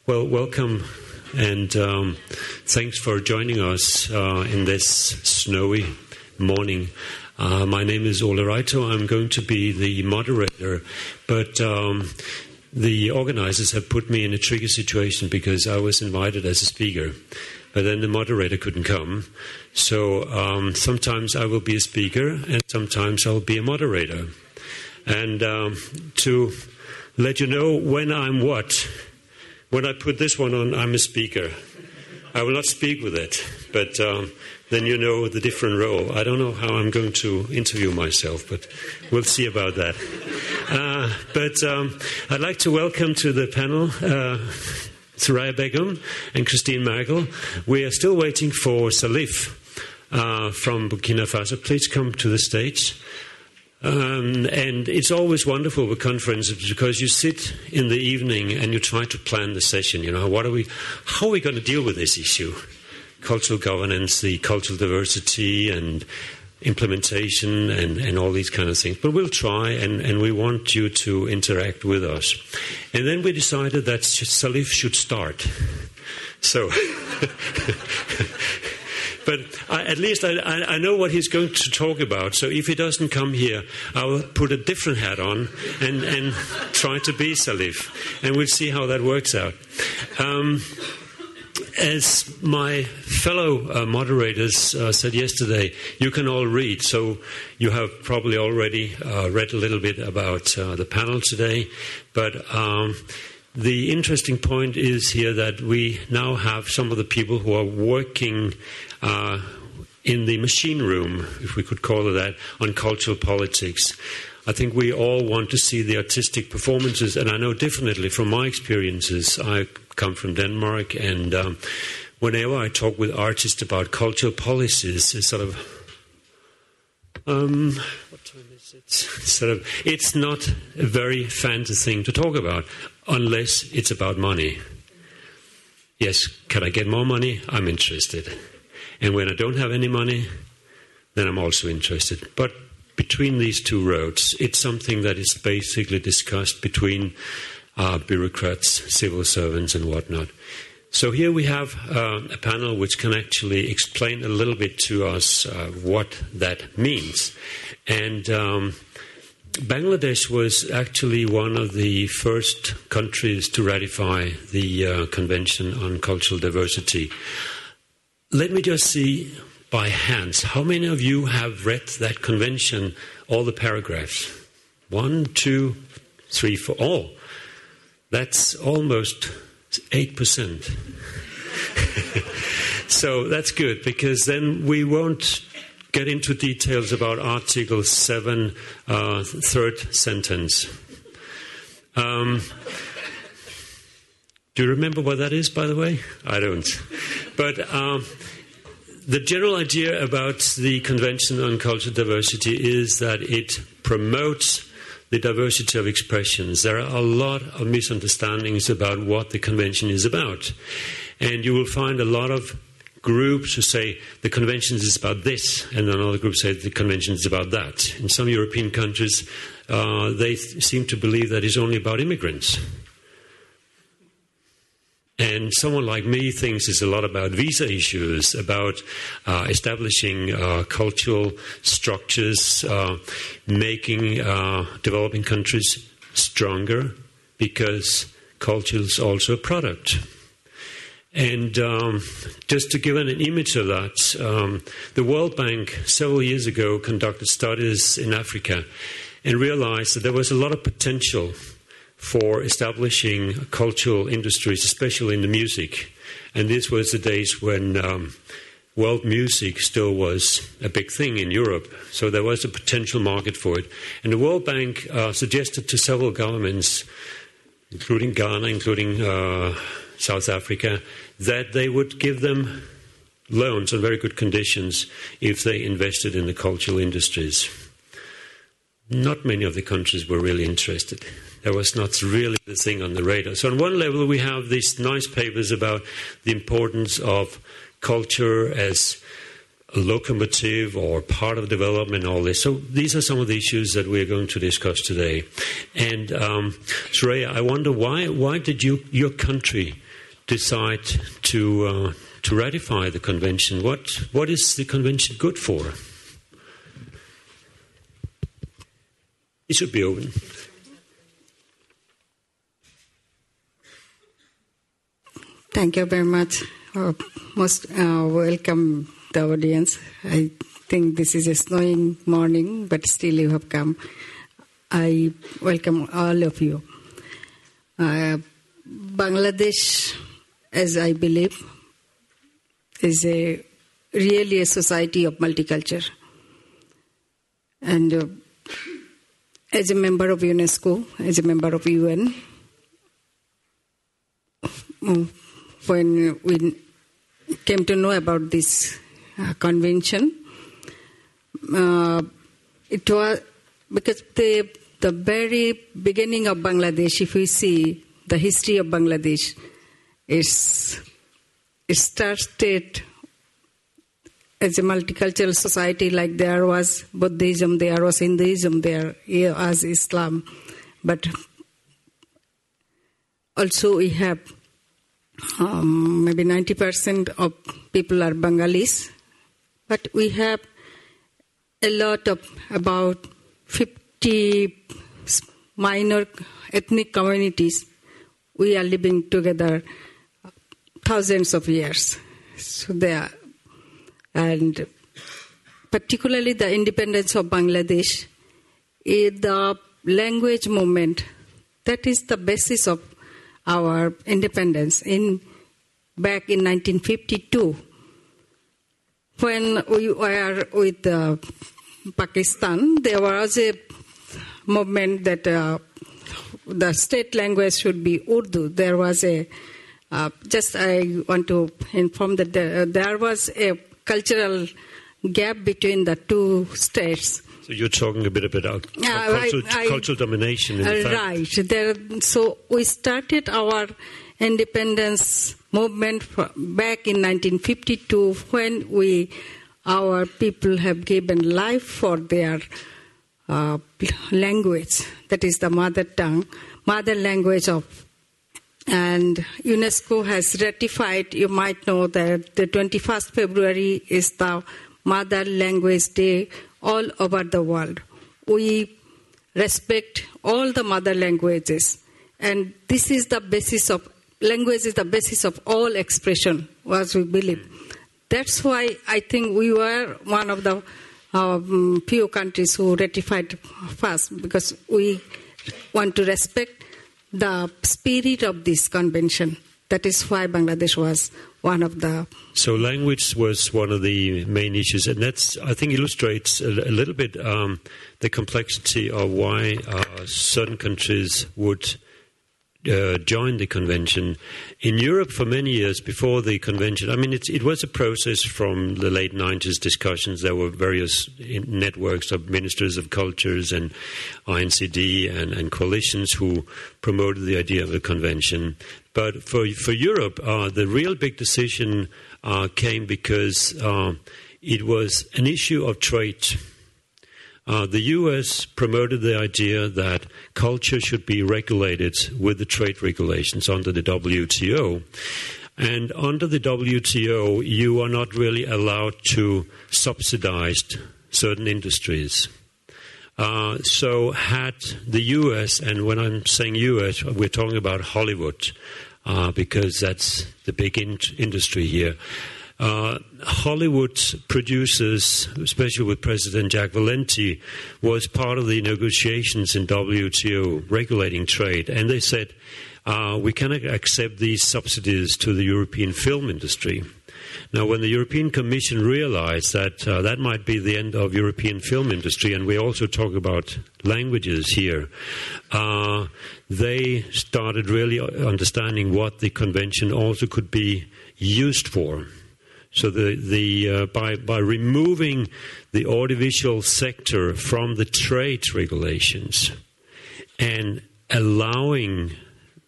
Well, welcome, and thanks for joining us in this snowy morning. My name is Ole Reito. I'm going to be the moderator, but the organizers have put me in a tricky situation because I was invited as a speaker, but then the moderator couldn't come. So sometimes I will be a speaker, and sometimes I'll be a moderator. And to let you know when I'm what, when I put this one on, I'm a speaker. I will not speak with it, but then you know the different role. I don't know how I'm going to interview myself, but we'll see about that. But I'd like to welcome to the panel Soraya Begum and Christine Merkel. We are still waiting for Salif from Burkina Faso. Please come to the stage. And it's always wonderful with conferences because you sit in the evening and you try to plan the session. You know, how are we going to deal with this issue? Cultural governance, the cultural diversity and implementation and all these kind of things. But we'll try, and we want you to interact with us. And then we decided that Salif should start. So... But at least I know what he's going to talk about. So if he doesn't come here, I will put a different hat on and try to be Salif. And we'll see how that works out. As my fellow moderators said yesterday, you can all read. So you have probably already read a little bit about the panel today. But the interesting point is here that we now have some of the people who are working in the machine room, if we could call it that, on cultural politics. I think we all want to see the artistic performances, and I know definitely from my experiences, I come from Denmark, and whenever I talk with artists about cultural policies, it's sort of, what time is it? It's not a very fancy thing to talk about, unless it's about money. Yes, can I get more money? I'm interested. And when I don't have any money, then I'm also interested. But between these two roads, it's something that is basically discussed between bureaucrats, civil servants, and whatnot. So here we have a panel which can actually explain a little bit to us what that means. And Bangladesh was actually one of the first countries to ratify the Convention on Cultural Diversity. Let me just see by hands, how many of you have read that convention, all the paragraphs? 1, 2, 3, 4. Oh, that's almost 8%. So that's good, because then we won't get into details about Article 7, third sentence. Do you remember what that is, by the way? I don't. But the general idea about the Convention on Cultural Diversity is that it promotes the diversity of expressions. There are a lot of misunderstandings about what the Convention is about. And you will find a lot of groups who say the Convention is about this, and another group say the Convention is about that. In some European countries, they seem to believe that it's only about immigrants. And someone like me thinks it's a lot about visa issues, about establishing cultural structures, making developing countries stronger, because culture is also a product. And just to give an image of that, the World Bank several years ago conducted studies in Africa and realized that there was a lot of potential for establishing cultural industries, especially in the music. And this was the days when world music still was a big thing in Europe. So there was a potential market for it. And the World Bank suggested to several governments, including Ghana, including South Africa, that they would give them loans on very good conditions if they invested in the cultural industries. Not many of the countries were really interested. There was not really the thing on the radar. So on one level, we have these nice papers about the importance of culture as a locomotive or part of development and all this. So these are some of the issues that we're going to discuss today. And Soraya, I wonder why did your country decide to ratify the convention, what is the convention good for? It should be open. Thank you very much. Most welcome the audience. I think this is a snowing morning, but still you have come. I welcome all of you. Bangladesh, as I believe, is really a society of multiculture. And as a member of UNESCO, as a member of UN, when we came to know about this convention, it was because the very beginning of Bangladesh, if we see the history of Bangladesh, it started as a multicultural society. Like there was Buddhism, there was Hinduism, there was Islam, but also we have maybe 90% of people are Bengalis, but we have a lot of about 50 minor ethnic communities. We are living together thousands of years. So there, and particularly the independence of Bangladesh is the language movement. That is the basis of our independence. Back in 1952, when we were with Pakistan, there was a movement that the state language should be Urdu. There was I want to inform that there was a cultural gap between the two states. So you're talking a bit about cultural domination. Right. So we started our independence movement back in 1952 when our people have given life for their language. That is the mother tongue, mother language of. And UNESCO has ratified, you might know that the 21st February is the Mother Language Day all over the world. We respect all the mother languages, and this is the basis of language, is the basis of all expression, as we believe. That's why I think we were one of the few countries who ratified first, because we want to respect the spirit of this convention. That is why Bangladesh was one of the... So language was one of the main issues, and that's, I think, illustrates a little bit the complexity of why certain countries would join the convention. In Europe, for many years before the convention, I mean, it was a process from the late 90s discussions. There were various networks of ministers of cultures and INCD and coalitions who promoted the idea of the convention. But for Europe, the real big decision came because it was an issue of trade. The U.S. promoted the idea that culture should be regulated with the trade regulations under the WTO. And under the WTO, you are not really allowed to subsidize certain industries. So had the U.S., and when I'm saying U.S., we're talking about Hollywood, because that's the big industry here. Hollywood producers, especially with President Jack Valenti, was part of the negotiations in WTO regulating trade. And they said, we cannot accept these subsidies to the European film industry. Now, when the European Commission realized that that might be the end of European film industry, and we also talk about languages here, they started really understanding what the convention also could be used for. So by removing the audiovisual sector from the trade regulations and allowing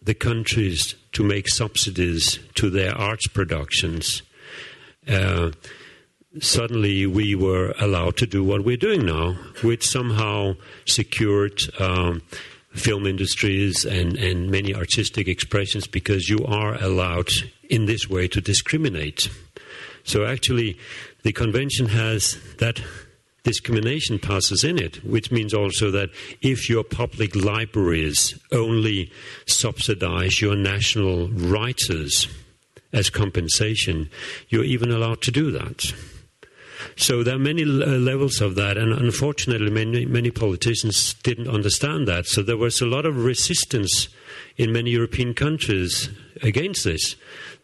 the countries to make subsidies to their arts productions, suddenly we were allowed to do what we're doing now, which somehow secured film industries and many artistic expressions, because you are allowed in this way to discriminate. So actually, the convention has that discrimination passes in it, which means also that if your public libraries only subsidize your national writers as compensation, you're even allowed to do that. So there are many levels of that, and unfortunately many politicians didn't understand that. So there was a lot of resistance in many European countries against this.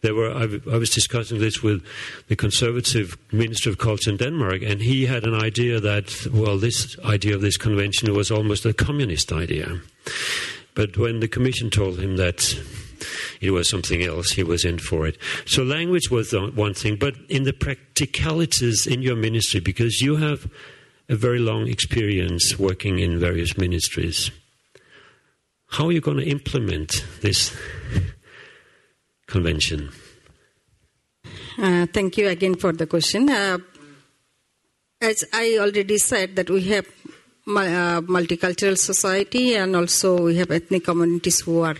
I was discussing this with the Conservative Minister of Culture in Denmark, and he had an idea that, well, this idea of this convention was almost a communist idea. But when the Commission told him that it was something else, he was in for it. So language was one thing, but in the practicalities in your ministry, because you have a very long experience working in various ministries, how are you going to implement this convention? Thank you again for the question. As I already said, that we have multicultural society, and also we have ethnic communities who are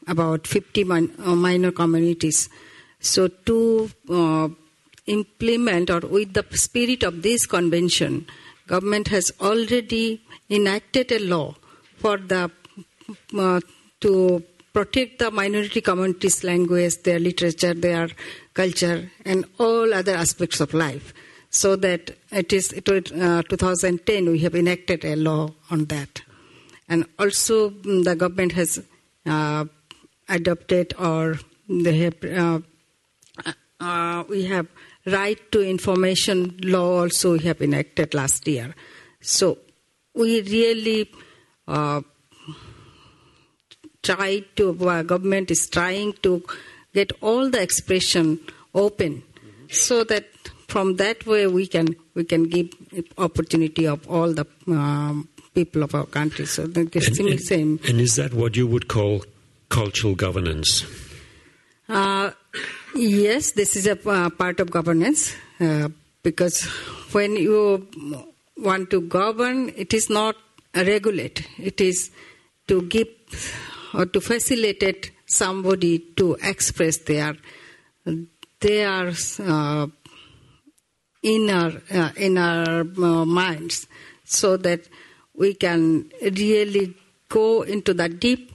about 50 minor communities. So to implement, or with the spirit of this convention, government has already enacted a law for to protect the minority communities' language, their literature, their culture, and all other aspects of life. So that 2010 we have enacted a law on that. And also the government has adopted, or they have, we have right to information law also we have enacted last year. So we really government is trying to get all the expression open, so that from that way we can give opportunity of all the people of our country. So the same. And is that what you would call cultural governance? Yes, this is a part of governance, because when you want to govern, it is not regulate. It is to give or to facilitate somebody to express their inner minds, so that we can really go into the deep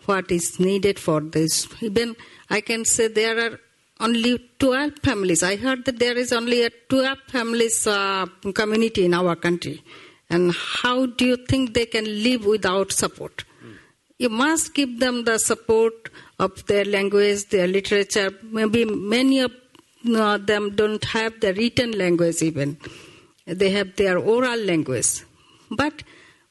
what is needed for this. Even I can say there are only 12 families. I heard that there is only a 12 families community in our country. And how do you think they can live without support? You must give them the support of their language, their literature. Maybe many of them don't have the written language even. They have their oral language. But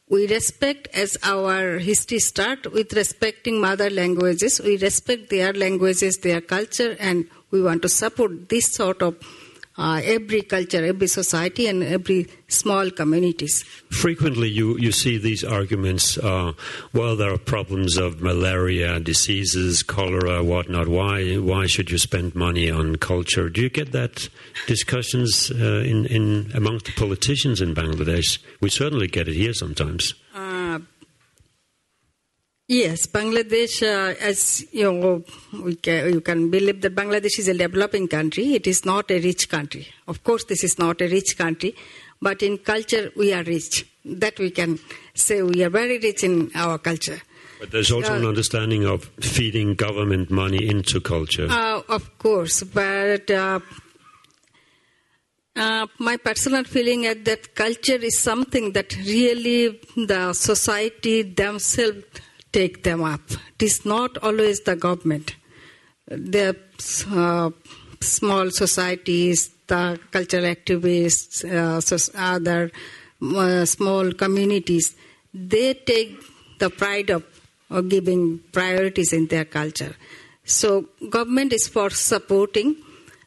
we respect, as our history starts with respecting mother languages, we respect their languages, their culture, and we want to support this sort of every culture, every society, and every small communities. Frequently you see these arguments, well, there are problems of malaria, diseases, cholera, whatnot. Why should you spend money on culture? Do you get that discussions in amongst the politicians in Bangladesh? We certainly get it here sometimes. Yes, Bangladesh, as you know, you can believe that Bangladesh is a developing country. It is not a rich country. Of course, this is not a rich country, but in culture we are rich. That we can say, we are very rich in our culture. But there's also an understanding of feeding government money into culture. Of course, but my personal feeling is that culture is something that really the society themselves take them up. It is not always the government. The small societies, the cultural activists, other small communities, they take the pride of giving priorities in their culture. So government is for supporting,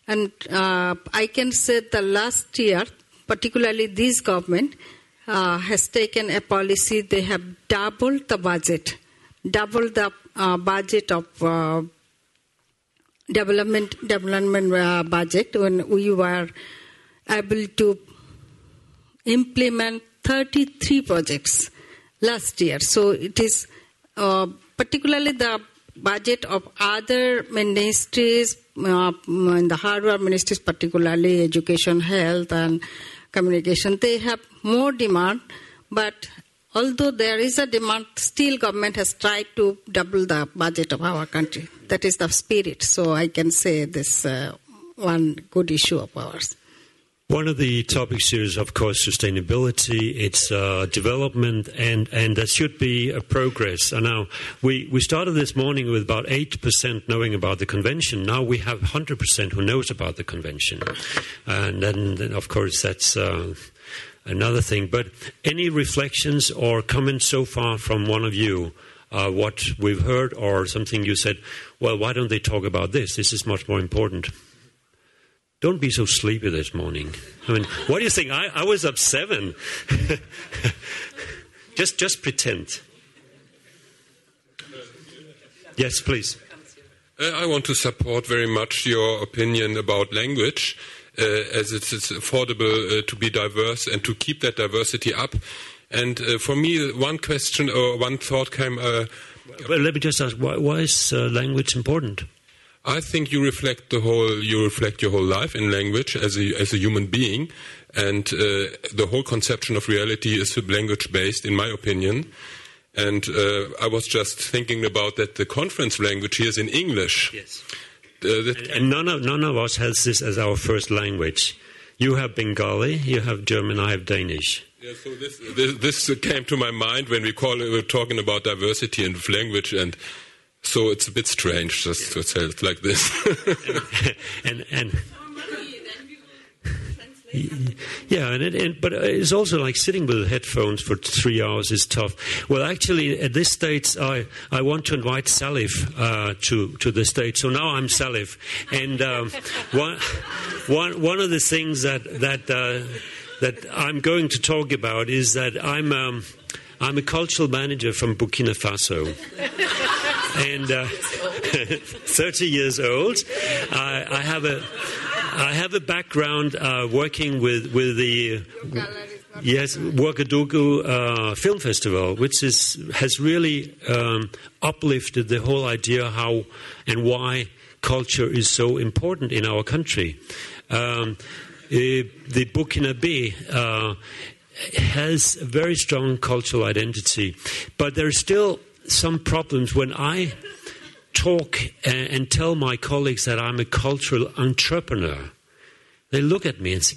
and I can say the last year, particularly this government, has taken a policy. They have doubled the budget of development budget, when we were able to implement 33 projects last year. So it is particularly the budget of other ministries, in the hardware ministries, particularly education, health, and communication. They have more demand, but although there is a demand, still government has tried to double the budget of our country. That is the spirit. So I can say this one good issue of ours. One of the topics here is, of course, sustainability. It's development, and that should be a progress. And now we started this morning with about 8% knowing about the convention. Now we have 100% who knows about the convention. And then of course, that's another thing. But any reflections or comments so far from one of you? What we've heard or something you said, well, why don't they talk about this? This is much more important. Don't be so sleepy this morning. I mean, what do you think? I was up 7. Just pretend. Yes, please. I want to support very much your opinion about language, as it's affordable to be diverse and to keep that diversity up. And for me, one question or one thought came... well, let me just ask, why is language important? I think you reflect your whole life in language as a human being, and the whole conception of reality is language based, in my opinion. And I was just thinking about that the conference language here is in English. Yes. And none of us has this as our first language. You have Bengali, you have German, I have Danish. Yeah, so this came to my mind when we were talking about diversity in language, and so it's a bit strange just to say it like this. But it's also like sitting with headphones for 3 hours is tough. Well, actually, at this stage, I want to invite Salif to the stage. So now I'm Salif, and one of the things that I'm going to talk about is that I'm a cultural manager from Burkina Faso. And 30 years old. I have a background working with the Ouagadougou Film Festival, which has really uplifted the whole idea how and why culture is so important in our country. The Burkinabe has a very strong cultural identity, but there's still some problems when I talk and tell my colleagues that I'm a cultural entrepreneur. They look at me and say,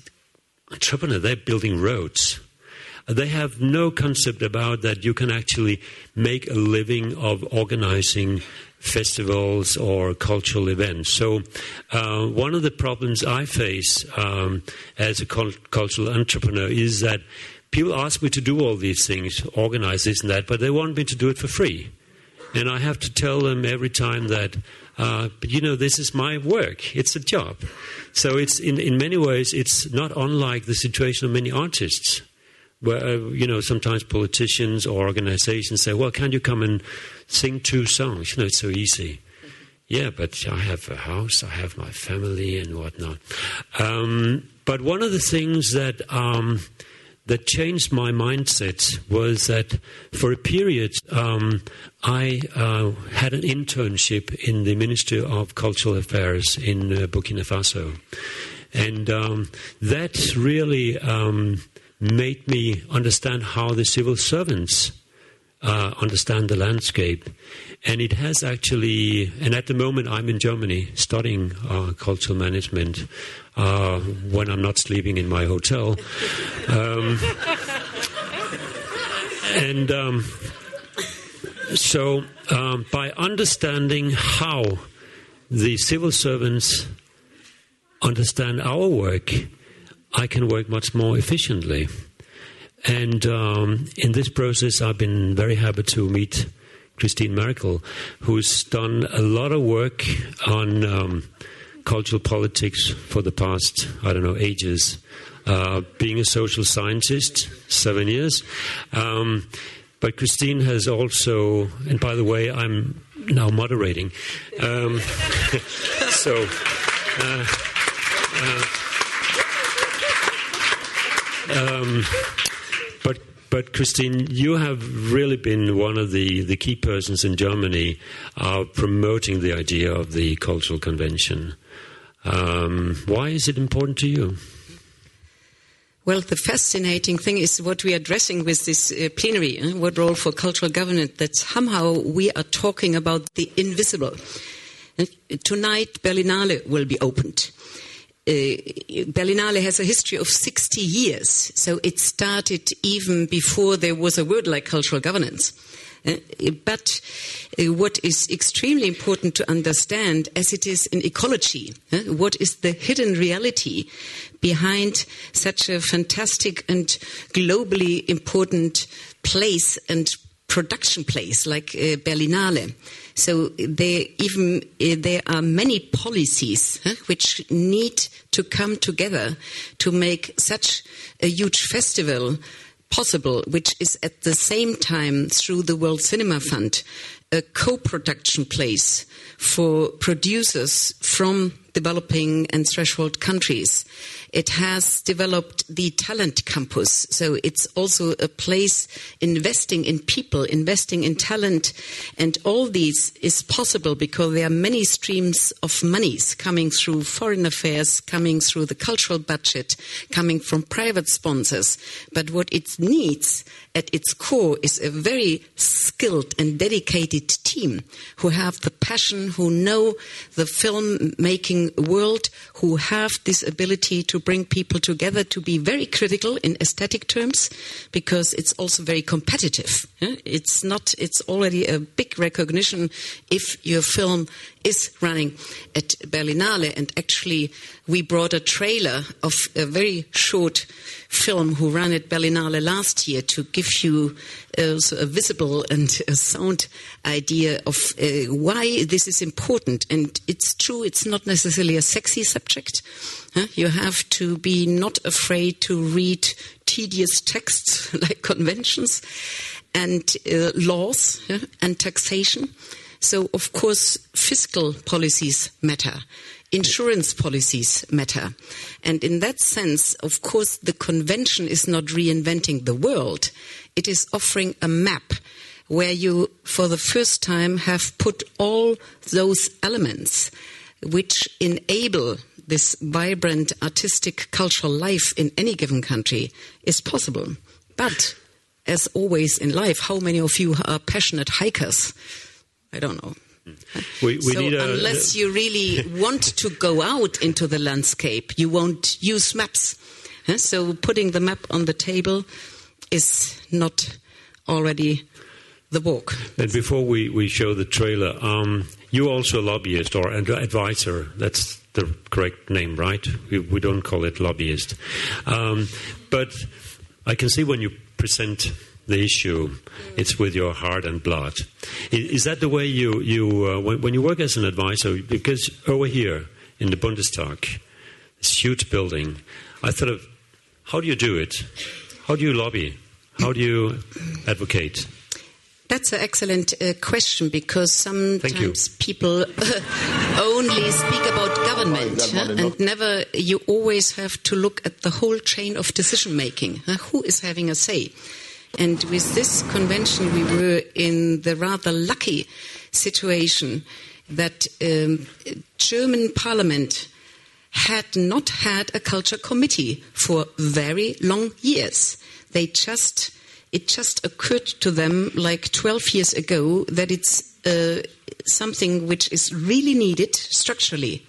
entrepreneur, they're building roads. They have no concept about that you can actually make a living of organizing festivals or cultural events. So one of the problems I face as a cultural entrepreneur is that people ask me to do all these things, organize this and that, but they want me to do it for free. And I have to tell them every time that, but this is my work. It's a job. So it's in many ways, it's not unlike the situation of many artists, where, sometimes politicians or organizations say, well, can you come and sing 2 songs? It's so easy. Yeah, but I have a house, I have my family and whatnot. But one of the things that changed my mindset was that for a period I had an internship in the Ministry of Cultural Affairs in Burkina Faso. And that really made me understand how the civil servants understand the landscape. And it has actually, and at the moment I'm in Germany studying cultural management when I'm not sleeping in my hotel. So by understanding how the civil servants understand our work, I can work much more efficiently. And in this process, I've been very happy to meet Christine Merkel, who's done a lot of work on cultural politics for the past, ages. Being a social scientist, 7 years. But Christine has also, and by the way, I'm now moderating. But Christine, you have really been one of the key persons in Germany promoting the idea of the cultural convention. Why is it important to you? Well, the fascinating thing is what we are addressing with this plenary, what role for cultural governance, that somehow we are talking about the invisible. Tonight, Berlinale will be opened. Berlinale has a history of 60 years, so it started even before there was a word like cultural governance. But what is extremely important to understand, as it is in ecology, what is the hidden reality behind such a fantastic and globally important place and production place like Berlinale. So there are many policies which need to come together to make such a huge festival possible, which is at the same time, through the World Cinema Fund, a co-production place for producers from developing and threshold countries. It has developed the talent campus, so it's also a place investing in people, investing in talent, and all these is possible because there are many streams of monies coming through foreign affairs, coming through the cultural budget, coming from private sponsors. But what it needs at its core is a very skilled and dedicated team who have the passion, who know the film-making world, who have this ability to bring people together, to be very critical in aesthetic terms, because it's also very competitive. It's already a big recognition if your film is running at Berlinale. And actually, we brought a trailer of a very short film who ran at Berlinale last year to give you a visible and a sound idea of why this is important. And it's true, it's not necessarily a sexy subject. You have to be not afraid to read tedious texts like conventions and laws and taxation. So, of course, fiscal policies matter. Insurance policies matter. And in that sense, of course, the convention is not reinventing the world. It is offering a map where you, for the first time, have put all those elements which enable this vibrant artistic cultural life in any given country is possible. But, as always in life, how many of you are passionate hikers? I don't know. Unless you really want to go out into the landscape, you won't use maps. So putting the map on the table is not already the walk. And before we show the trailer, you're also a lobbyist or an advisor. That's the correct name, right? We don't call it lobbyist. But I can see when you present the issue, it's with your heart and blood. Is that the way when you work as an advisor? Because over here in the Bundestag, this huge building, I thought of, how do you do it? How do you lobby? How do you advocate? That's an excellent question, because sometimes people only speak about government and never, you always have to look at the whole chain of decision making. Who is having a say? And with this convention, we were in the rather lucky situation that German parliament had not had a culture committee for very long years. It just occurred to them like 12 years ago that it's something which is really needed structurally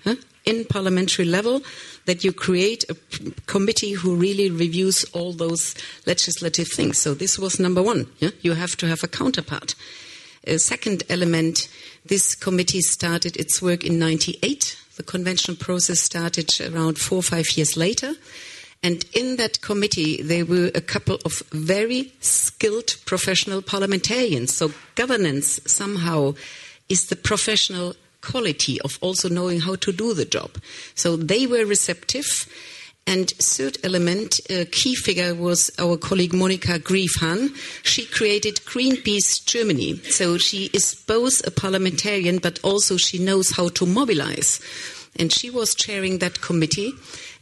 in parliamentary level, that you create a committee who really reviews all those legislative things. So this was number one. You have to have a counterpart. Second element, this committee started its work in 1998. The convention process started around 4 or 5 years later. And in that committee, there were a couple of very skilled professional parliamentarians. So governance somehow is the professional quality of also knowing how to do the job. So they were receptive. And third element, a key figure was our colleague Monika Griefhahn. She created Greenpeace Germany. So she is both a parliamentarian, but also she knows how to mobilize. And she was chairing that committee.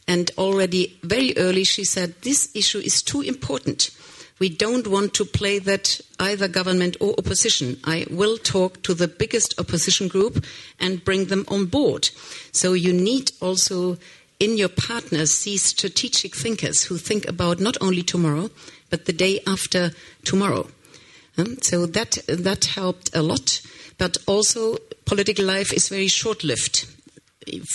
And already very early she said, this issue is too important We don't want to play that either government or opposition. I will talk to the biggest opposition group and bring them on board. So you need also in your partners these strategic thinkers who think about not only tomorrow, but the day after tomorrow. So that helped a lot. But also political life is very short-lived.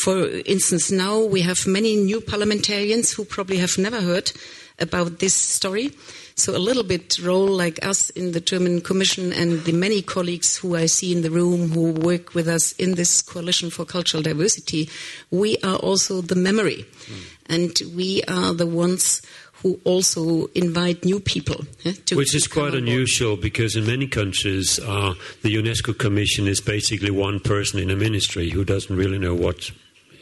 For instance, now we have many new parliamentarians who probably have never heard about this story. So a little bit role like us in the German Commission and the many colleagues who I see in the room who work with us in this Coalition for Cultural Diversity, we are also the memory. And we are the ones who also invite new people. Which is quite unusual because in many countries the UNESCO Commission is basically one person in a ministry who doesn't really know what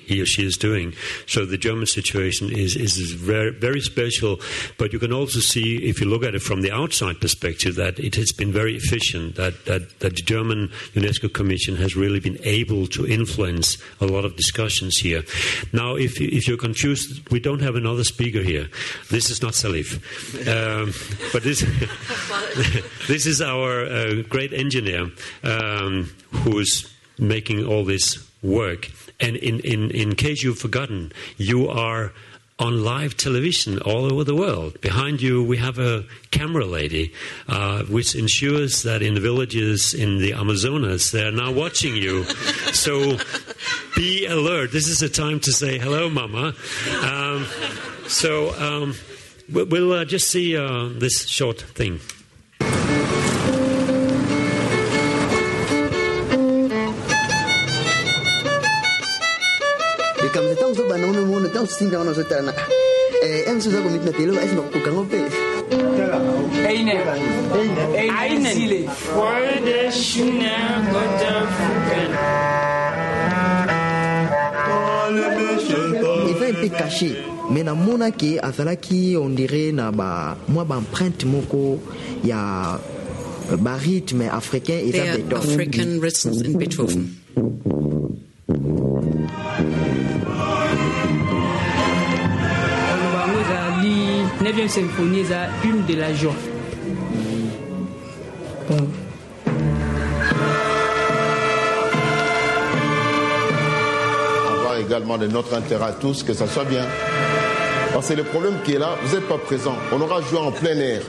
he or she is doing. So the German situation is very, very special. But you can also see, if you look at it from the outside perspective, that it has been very efficient, that the German UNESCO Commission has really been able to influence a lot of discussions here. Now, if you're confused, we don't have another speaker here. This is not Salif. But this is our great engineer who's making all this work. And in case you've forgotten, you are on live television all over the world. Behind you, we have a camera lady, which ensures that in the villages in the Amazonas, they're now watching you. So be alert. This is a time to say hello, Mama. We'll just see this short thing. Caché, mais na mona ke azalaki on dirait na ba moi ba empreinte moko ya ba rythme africain et ça Beethoven. African rhythms in Beethoven. La 9e symphonie est une de la joie. Également de notre intérêt à tous, que ça soit bien. Parce que le problème qui est là, vous n'êtes pas présent. On aura joué en plein air.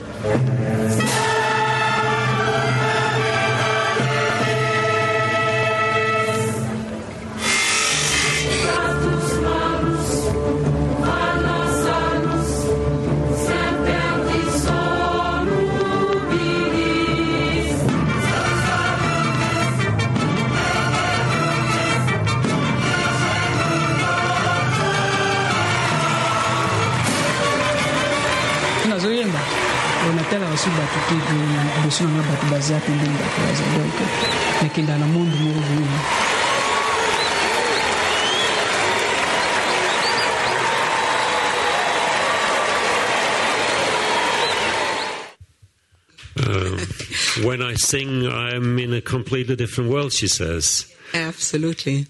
When I sing, I'm in a completely different world, she says. Absolutely.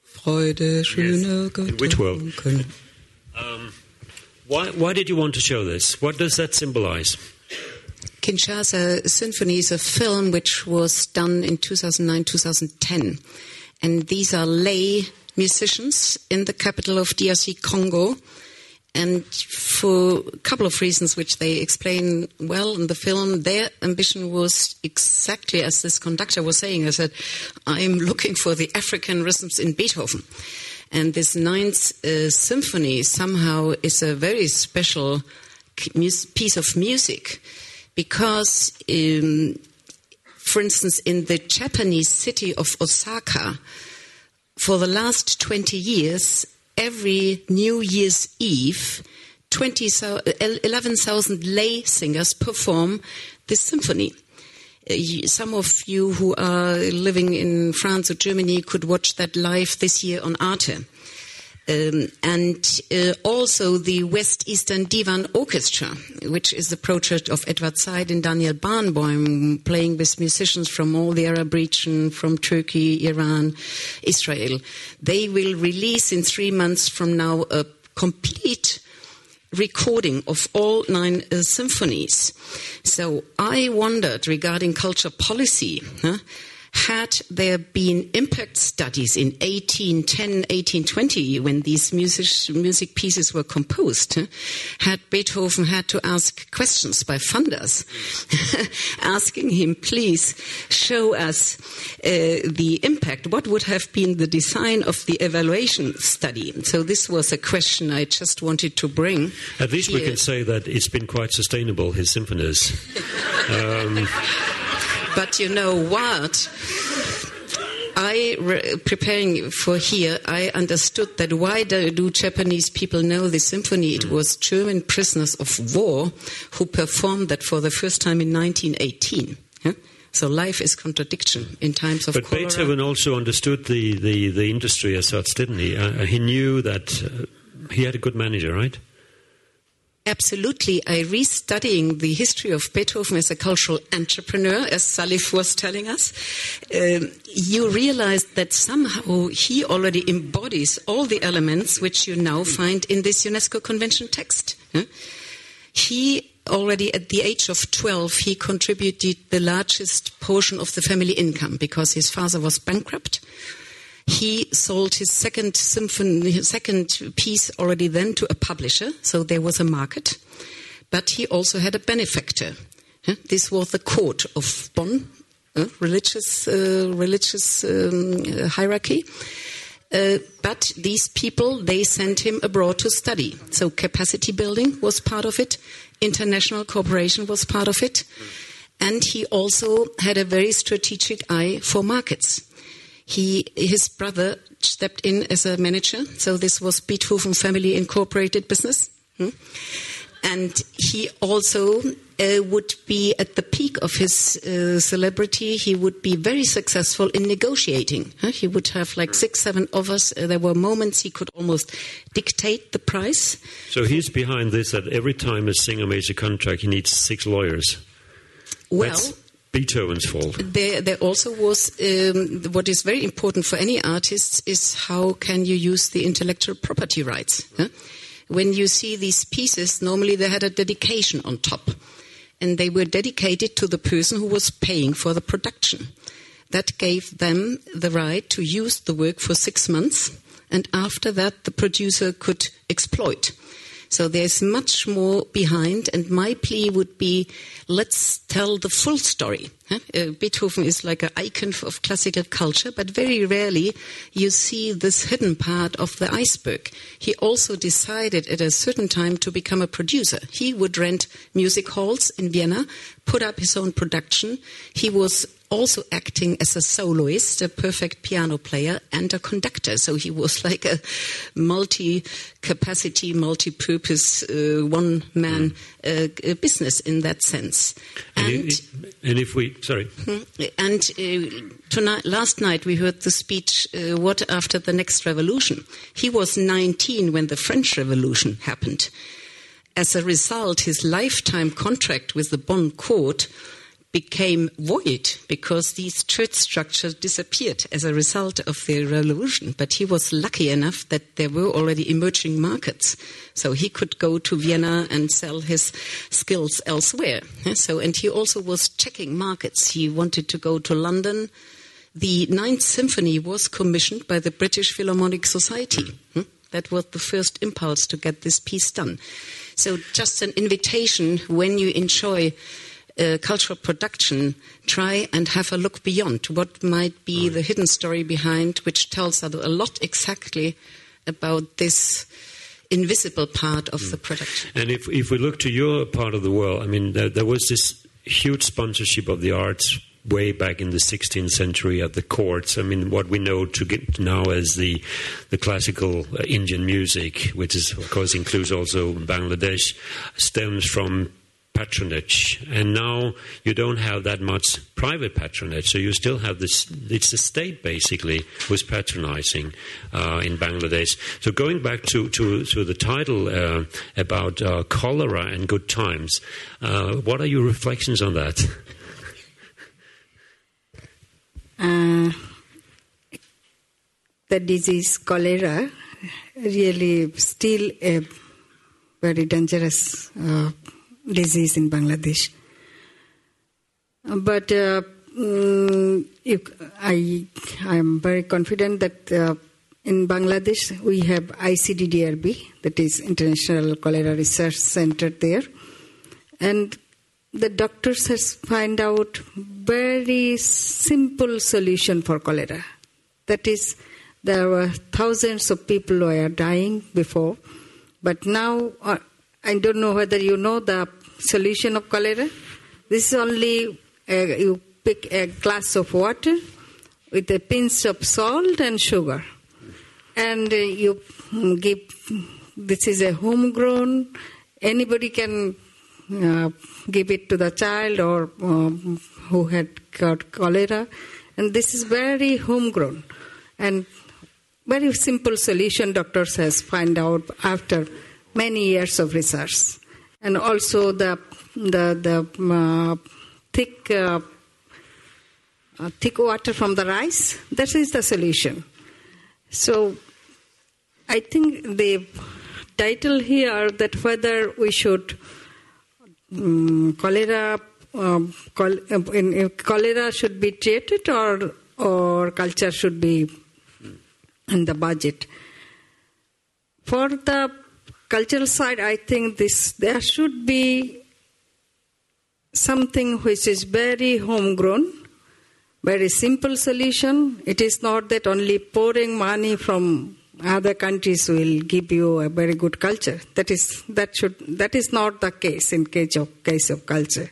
Freude, schöne Götter. In which world? Why did you want to show this? What does that symbolize? Kinshasa Symphony is a film which was done in 2009-2010. And these are lay musicians in the capital of DRC, Congo. And for a couple of reasons which they explain well in the film, their ambition was exactly as this conductor was saying. I said, I'm looking for the African rhythms in Beethoven. And this 9th symphony somehow is a very special piece of music because, for instance, in the Japanese city of Osaka, for the last 20 years, every New Year's Eve, 11,000 lay singers perform this symphony. Some of you who are living in France or Germany could watch that live this year on Arte. And also the West Eastern Divan Orchestra, which is the project of Edward Said and Daniel Barnboim, playing with musicians from all the Arab region, from Turkey, Iran, Israel. They will release in 3 months from now a complete recording of all 9 symphonies. So I wondered regarding culture policy, had there been impact studies in 1810, 1820, when these music pieces were composed, had Beethoven had to ask questions by funders, asking him, please show us the impact. What would have been the design of the evaluation study? So this was a question I just wanted to bring. At least we can say that it's been quite sustainable, his symphonies. But you know what? Preparing for here, I understood that why do Japanese people know the symphony? It was German prisoners of war who performed that for the first time in 1918. So life is contradiction in times of But cholera. Beethoven also understood the industry as such, didn't he? He knew that he had a good manager, right? Absolutely. I restudying the history of Beethoven as a cultural entrepreneur, as Salif was telling us. You realize that somehow he already embodies all the elements which you now find in this UNESCO Convention text. He already at the age of 12, he contributed the largest portion of the family income because his father was bankrupt. He sold his second piece already then to a publisher, so there was a market. But he also had a benefactor. This was the court of Bonn, religious hierarchy. But these people, they sent him abroad to study. So capacity building was part of it. International cooperation was part of it. And he also had a very strategic eye for markets. His brother stepped in as a manager, so this was Beethoven Family Incorporated business. And he also would be at the peak of his celebrity. He would be very successful in negotiating. He would have like 6, 7 offers. There were moments he could almost dictate the price. So he's behind this, that every time a singer makes a contract, he needs 6 lawyers. Well, that's Beethoven's fault. There also was, what is very important for any artists is how can you use the intellectual property rights. When you see these pieces, normally they had a dedication on top. And they were dedicated to the person who was paying for the production. That gave them the right to use the work for 6 months. And after that, the producer could exploit. So there's much more behind, and my plea would be, let's tell the full story. Beethoven is like an icon of classical culture, but very rarely you see this hidden part of the iceberg. He also decided at a certain time to become a producer. He would rent music halls in Vienna, put up his own production. He was also acting as a soloist, a perfect piano player, and a conductor. So he was like a multi-capacity, multi-purpose, one-man business in that sense. Last night we heard the speech, What After the Next Revolution? He was 19 when the French Revolution happened. As a result, his lifetime contract with the Bonn court became void because these church structures disappeared as a result of the revolution. But he was lucky enough that there were already emerging markets. So he could go to Vienna and sell his skills elsewhere. And he also was checking markets. He wanted to go to London. The 9th Symphony was commissioned by the British Philharmonic Society. That was the first impulse to get this piece done. So just an invitation, when you enjoy cultural production, try and have a look beyond what might be the hidden story behind, which tells a lot exactly about this invisible part of the production. And if we look to your part of the world, I mean, there was this huge sponsorship of the arts way back in the 16th century at the courts. I mean, what we know now as the classical Indian music, which is, of course, includes also Bangladesh, stems from patronage, and now you don't have that much private patronage, so you still have this, it's the state basically who's patronizing in Bangladesh. So going back to the title about cholera and good times, what are your reflections on that? The disease cholera really still a very dangerous disease in Bangladesh. But I am very confident that in Bangladesh we have ICDDRB, that is International Cholera Research Center there, and the doctors has found out very simple solution for cholera. That is, there were thousands of people who were dying before, but now I don't know whether you know the solution of cholera. This is only you pick a glass of water with a pinch of salt and sugar, and you give. This is a homegrown. Anybody can give it to the child or who had got cholera, and this is very homegrown and very simple solution. Doctors has found out after many years of research, and also the thick water from the rice. That is the solution. So I think the title here that whether we should cholera should be treated or culture should be in the budget. For the cultural side, I think there should be something which is very homegrown, very simple solution. It is not that only pouring money from other countries will give you a very good culture. That is not the case in case of culture.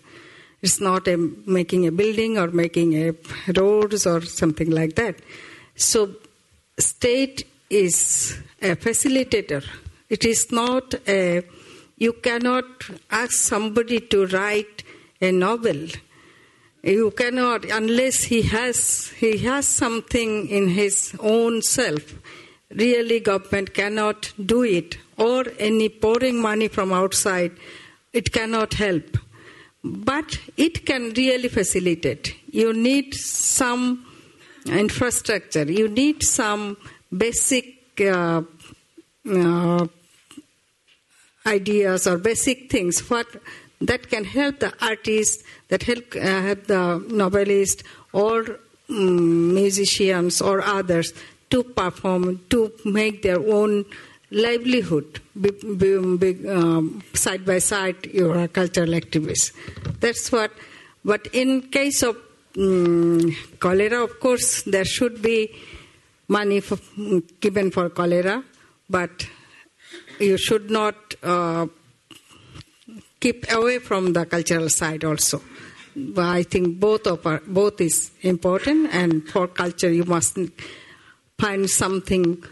It's not making a building or making a roads or something like that. So state is a facilitator. It is not you cannot ask somebody to write a novel. You cannot, unless he has something in his own self. Really, government cannot do it, or any pouring money from outside, it cannot help. But it can really facilitate. You need some infrastructure. You need some basic ideas or basic things that can help the artists, that help the novelists or musicians or others to perform, to make their own livelihood side by side your cultural activities. That's what. But in case of cholera, of course, there should be money given for cholera, but you should not keep away from the cultural side also. I think both is important, and for culture you must find something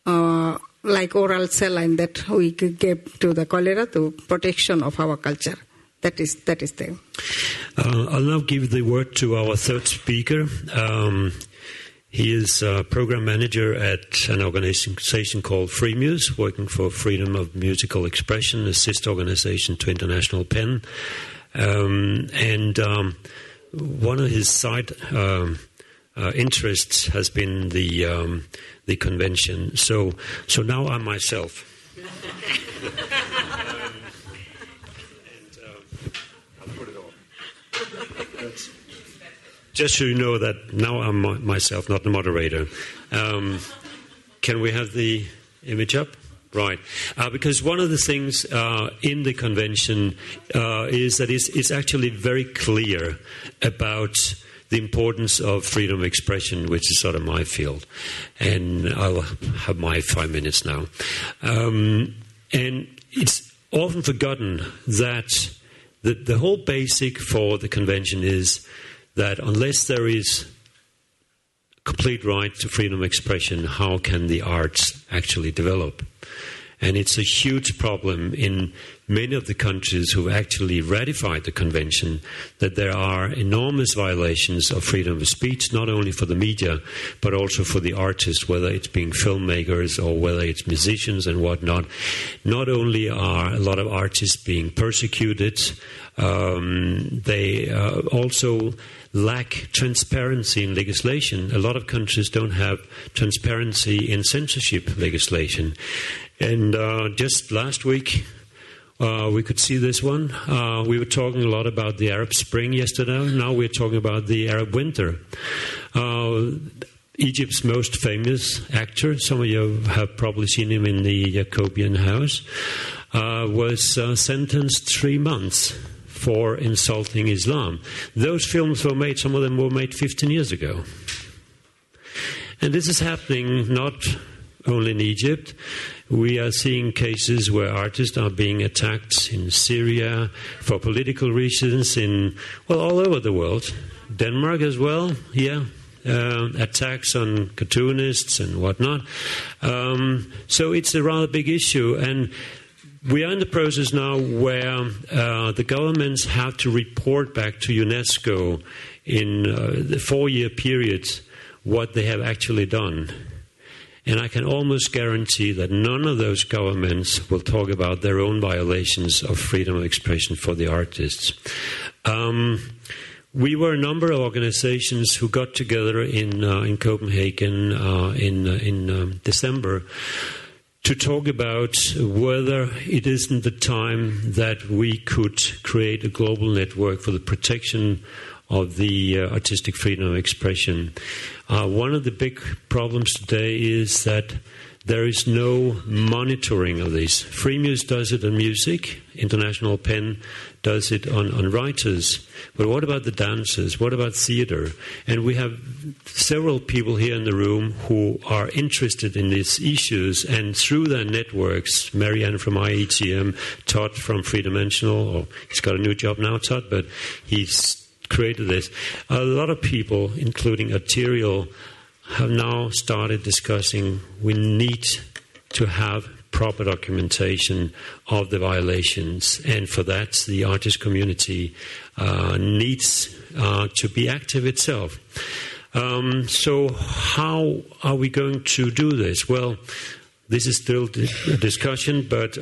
like oral saline that we could give to the cholera to protection of our culture. That is there. I'll now give the word to our third speaker. He is a program manager at an organization called Free Muse, working for freedom of musical expression, a sister organization to International PEN. And one of his side interests has been the convention. So now I'm myself. I'll put it off. Just so you know that now I'm myself, not the moderator. Can we have the image up? Right. Because one of the things in the convention is that it's actually very clear about the importance of freedom of expression, which is sort of my field. And I'll have my 5 minutes now. And it's often forgotten that the whole basic for the convention is that unless there is complete right to freedom of expression, how can the arts actually develop? And it's a huge problem in many of the countries who actually ratified the convention, that there are enormous violations of freedom of speech, not only for the media, but also for the artists, whether it's being filmmakers or whether it's musicians and whatnot. Not only are a lot of artists being persecuted, they also lack transparency in legislation. A lot of countries don't have transparency in censorship legislation. And just last week, We could see this one. We were talking a lot about the Arab Spring yesterday. Now we're talking about the Arab Winter. Egypt's most famous actor, some of you have probably seen him in the Jacobean House, was sentenced 3 months for insulting Islam. Those films were made, some of them were made 15 years ago. And this is happening not only in Egypt. We are seeing cases where artists are being attacked in Syria for political reasons, all over the world. Denmark as well, attacks on cartoonists and whatnot. So it's a rather big issue, and we are in the process now where the governments have to report back to UNESCO in the 4-year period what they have actually done. And I can almost guarantee that none of those governments will talk about their own violations of freedom of expression for the artists. We were a number of organizations who got together in Copenhagen in December to talk about whether it isn't the time that we could create a global network for the protection of the artistic freedom of expression. One of the big problems today is that there is no monitoring of this. Freemuse does it on music. International Pen does it on writers. But what about the dancers? What about theater? And we have several people here in the room who are interested in these issues, and through their networks, Marianne from IETM, Todd from Free Dimensional, he's got a new job now, Todd, but he's created this. A lot of people, including Auditorium, have now started discussing we need to have proper documentation of the violations, and for that the artist community needs to be active itself. So how are we going to do this? Well, this is still a discussion, but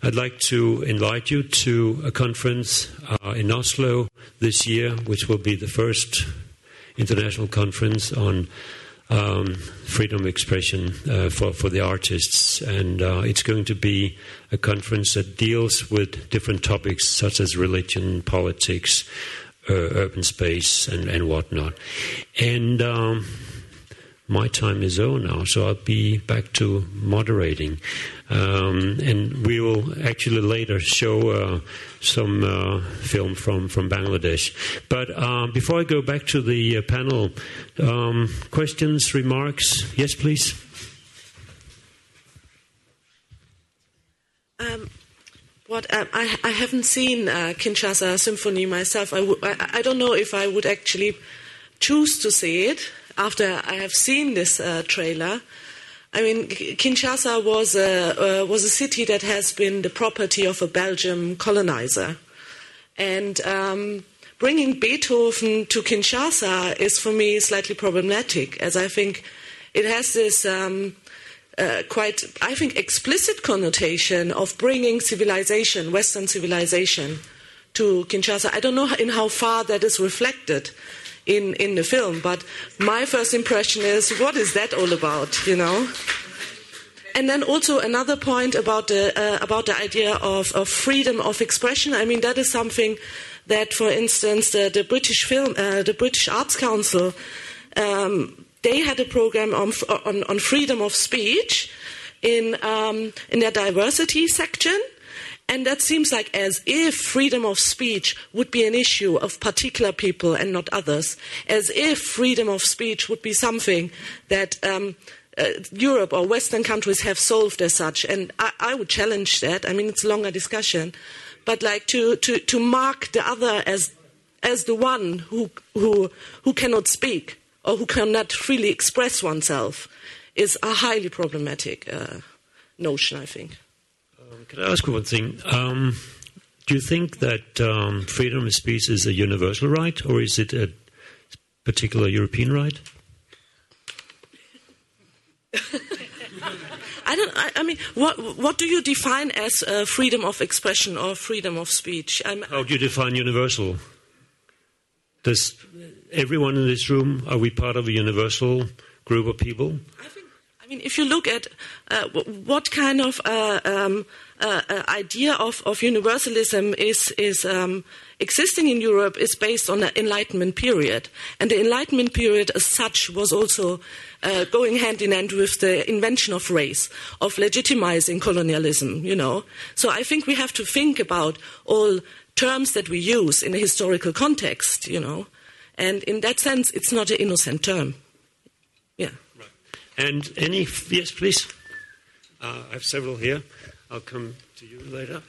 I'd like to invite you to a conference in Oslo this year, which will be the first international conference on freedom of expression for the artists. And it's going to be a conference that deals with different topics such as religion, politics, urban space, and whatnot. And my time is over now, so I'll be back to moderating. And we will actually later show some film from Bangladesh. But before I go back to the panel, questions, remarks? Yes, please. I haven't seen Kinshasa Symphony myself. I don't know if I would actually choose to see it after I have seen this trailer. I mean, Kinshasa was a city that has been the property of a Belgian colonizer. And bringing Beethoven to Kinshasa is, for me, slightly problematic, as I think it has this quite, I think, explicit connotation of bringing civilization, Western civilization, to Kinshasa. I don't know in how far that is reflected in the film, but my first impression is, what is that all about, you know? And then also another point about the idea of freedom of expression. I mean, that is something that, for instance, the British Arts Council, they had a program on freedom of speech in their diversity section. And that seems like as if freedom of speech would be an issue of particular people and not others, as if freedom of speech would be something that Europe or Western countries have solved as such. And I would challenge that. I mean, it's a longer discussion. But like to mark the other as the one who cannot speak or who cannot freely express oneself is a highly problematic notion, I think. Can I ask you one thing? Do you think that freedom of speech is a universal right, or is it a particular European right? I mean, what do you define as freedom of expression or freedom of speech? How do you define universal? Does everyone in this room, are we part of a universal group of people? I mean, if you look at what kind of idea of universalism is existing in Europe is based on the Enlightenment period. And the Enlightenment period as such was also going hand in hand with the invention of race, of legitimizing colonialism, you know. So I think we have to think about all terms that we use in a historical context, you know. And in that sense, it's not an innocent term. Yeah. Right. And yes, please. I have several here. I'll come to you later.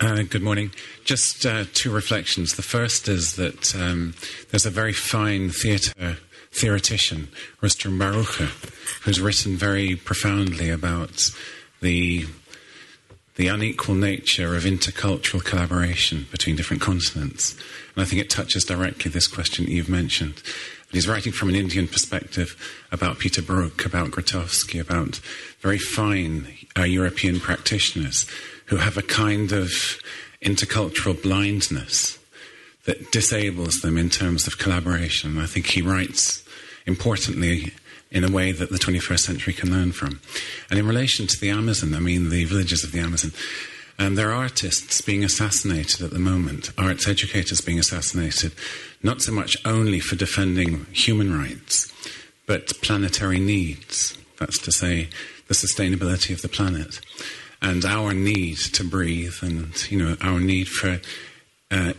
Good morning. Just two reflections. The first is that there's a very fine theoretician, Rustam Barucha, who's written very profoundly about the unequal nature of intercultural collaboration between different continents. And I think it touches directly this question that you've mentioned. And he's writing from an Indian perspective about Peter Brook, about Grotowski, about very fine European practitioners who have a kind of intercultural blindness that disables them in terms of collaboration. I think he writes importantly in a way that the 21st century can learn from. And in relation to the Amazon, I mean the villages of the Amazon, there are artists being assassinated at the moment, arts educators being assassinated, not so much only for defending human rights, but planetary needs. That's to say, the sustainability of the planet. And our need to breathe and, you know, our need for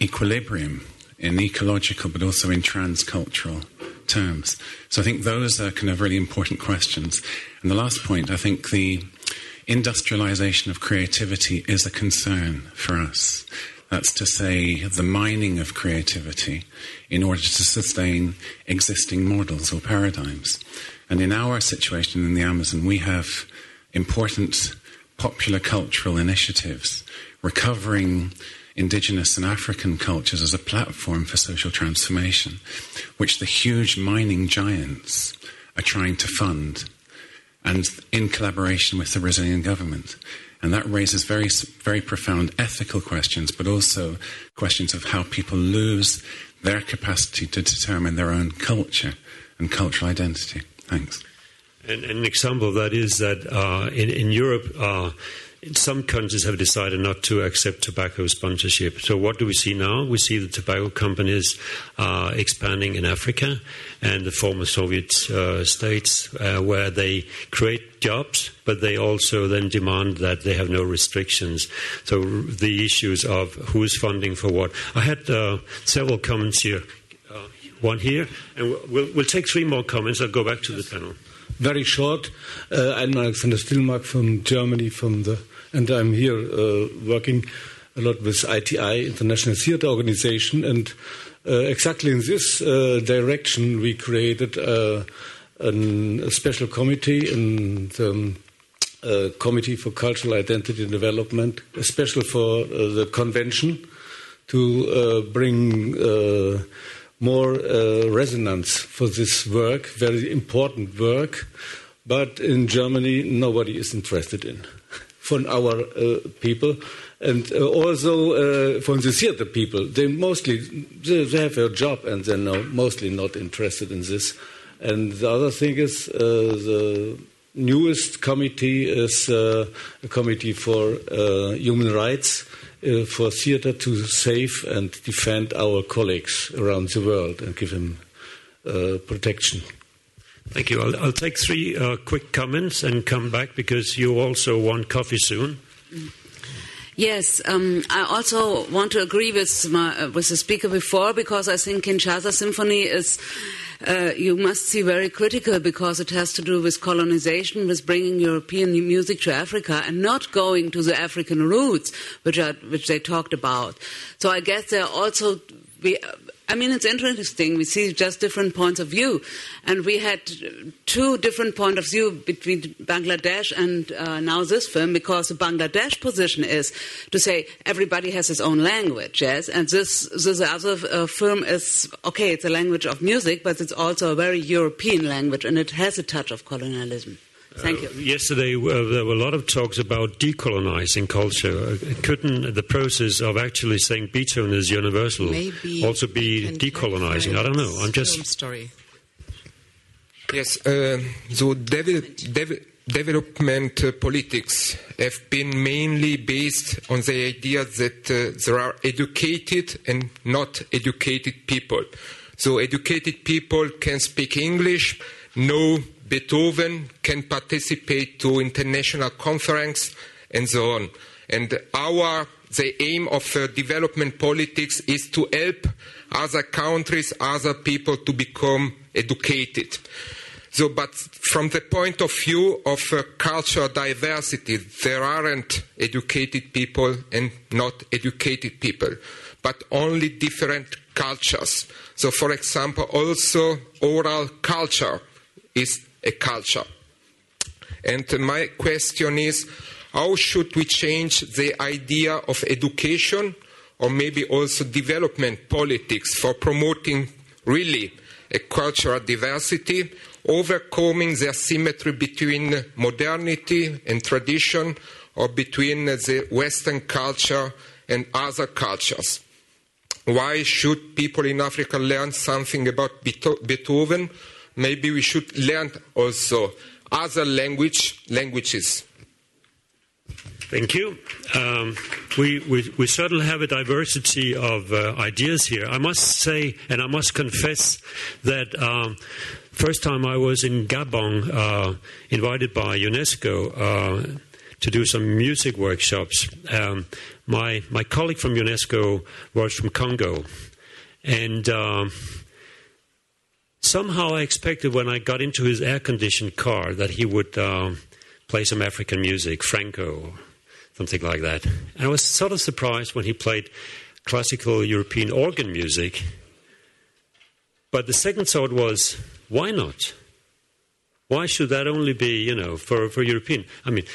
equilibrium in ecological but also in transcultural terms. So I think those are kind of really important questions. And the last point, I think the industrialization of creativity is a concern for us. That's to say, the mining of creativity in order to sustain existing models or paradigms. And in our situation in the Amazon, we have important popular cultural initiatives recovering indigenous and African cultures as a platform for social transformation, which the huge mining giants are trying to fund, and in collaboration with the Brazilian government. And that raises very, very profound ethical questions, but also questions of how people lose their capacity to determine their own culture and cultural identity. Thanks. And an example of that is that in Europe, some countries have decided not to accept tobacco sponsorship. So what do we see now? We see the tobacco companies expanding in Africa and the former Soviet states, where they create jobs, but they also then demand that they have no restrictions. So the issues of who is funding for what. I had several comments here. One here, and we'll take three more comments. I'll go back to the panel. Very short. I'm Alexander Stillmark from Germany, and I'm here working a lot with ITI, International Theatre Organization, and exactly in this direction we created a special committee in the Committee for Cultural Identity and Development, special for the convention, to bring more resonance for this work, very important work, but in Germany nobody is interested in, from our people, and also from the theater people. They have a job and they're mostly not interested in this. And the other thing is the newest committee is a committee for human rights, for theatre to save and defend our colleagues around the world and give them protection. Thank you. I'll take three quick comments and come back because you also want coffee soon. Yes, I also want to agree with the speaker before, because I think Kinshasa Symphony is, you must see, very critical, because it has to do with colonization, with bringing European music to Africa and not going to the African roots, which they talked about. So I guess there are also... it's interesting. We see just different points of view. And we had two different points of view between Bangladesh and now this film, because the Bangladesh position is to say everybody has his own language, yes? And this other film is, okay, it's a language of music, but it's also a very European language, and it has a touch of colonialism. Thank you. Yesterday, there were a lot of talks about decolonizing culture. Couldn't the process of actually saying Beethoven is universal also be decolonizing? I don't know. I'm just... Story. Yes, so development politics have been mainly based on the idea that there are educated and not educated people. So educated people can speak English, know Beethoven, can participate to international conference, and so on. And the aim of development politics is to help other countries, other people to become educated. So, but from the point of view of cultural diversity, there aren't educated people and not educated people, but only different cultures. So, for example, also oral culture is a culture. And my question is, how should we change the idea of education or maybe also development politics for promoting really a cultural diversity, overcoming the asymmetry between modernity and tradition or between the Western culture and other cultures? Why should people in Africa learn something about Beethoven? Maybe we should learn also other languages. Thank you. We certainly have a diversity of ideas here. I must say, and I must confess, that first time I was in Gabon, invited by UNESCO to do some music workshops. My colleague from UNESCO was from Congo, and somehow I expected when I got into his air-conditioned car that he would play some African music, Franco, something like that. And I was sort of surprised when he played classical European organ music. But the second thought was, why not? Why should that only be, for European? I mean,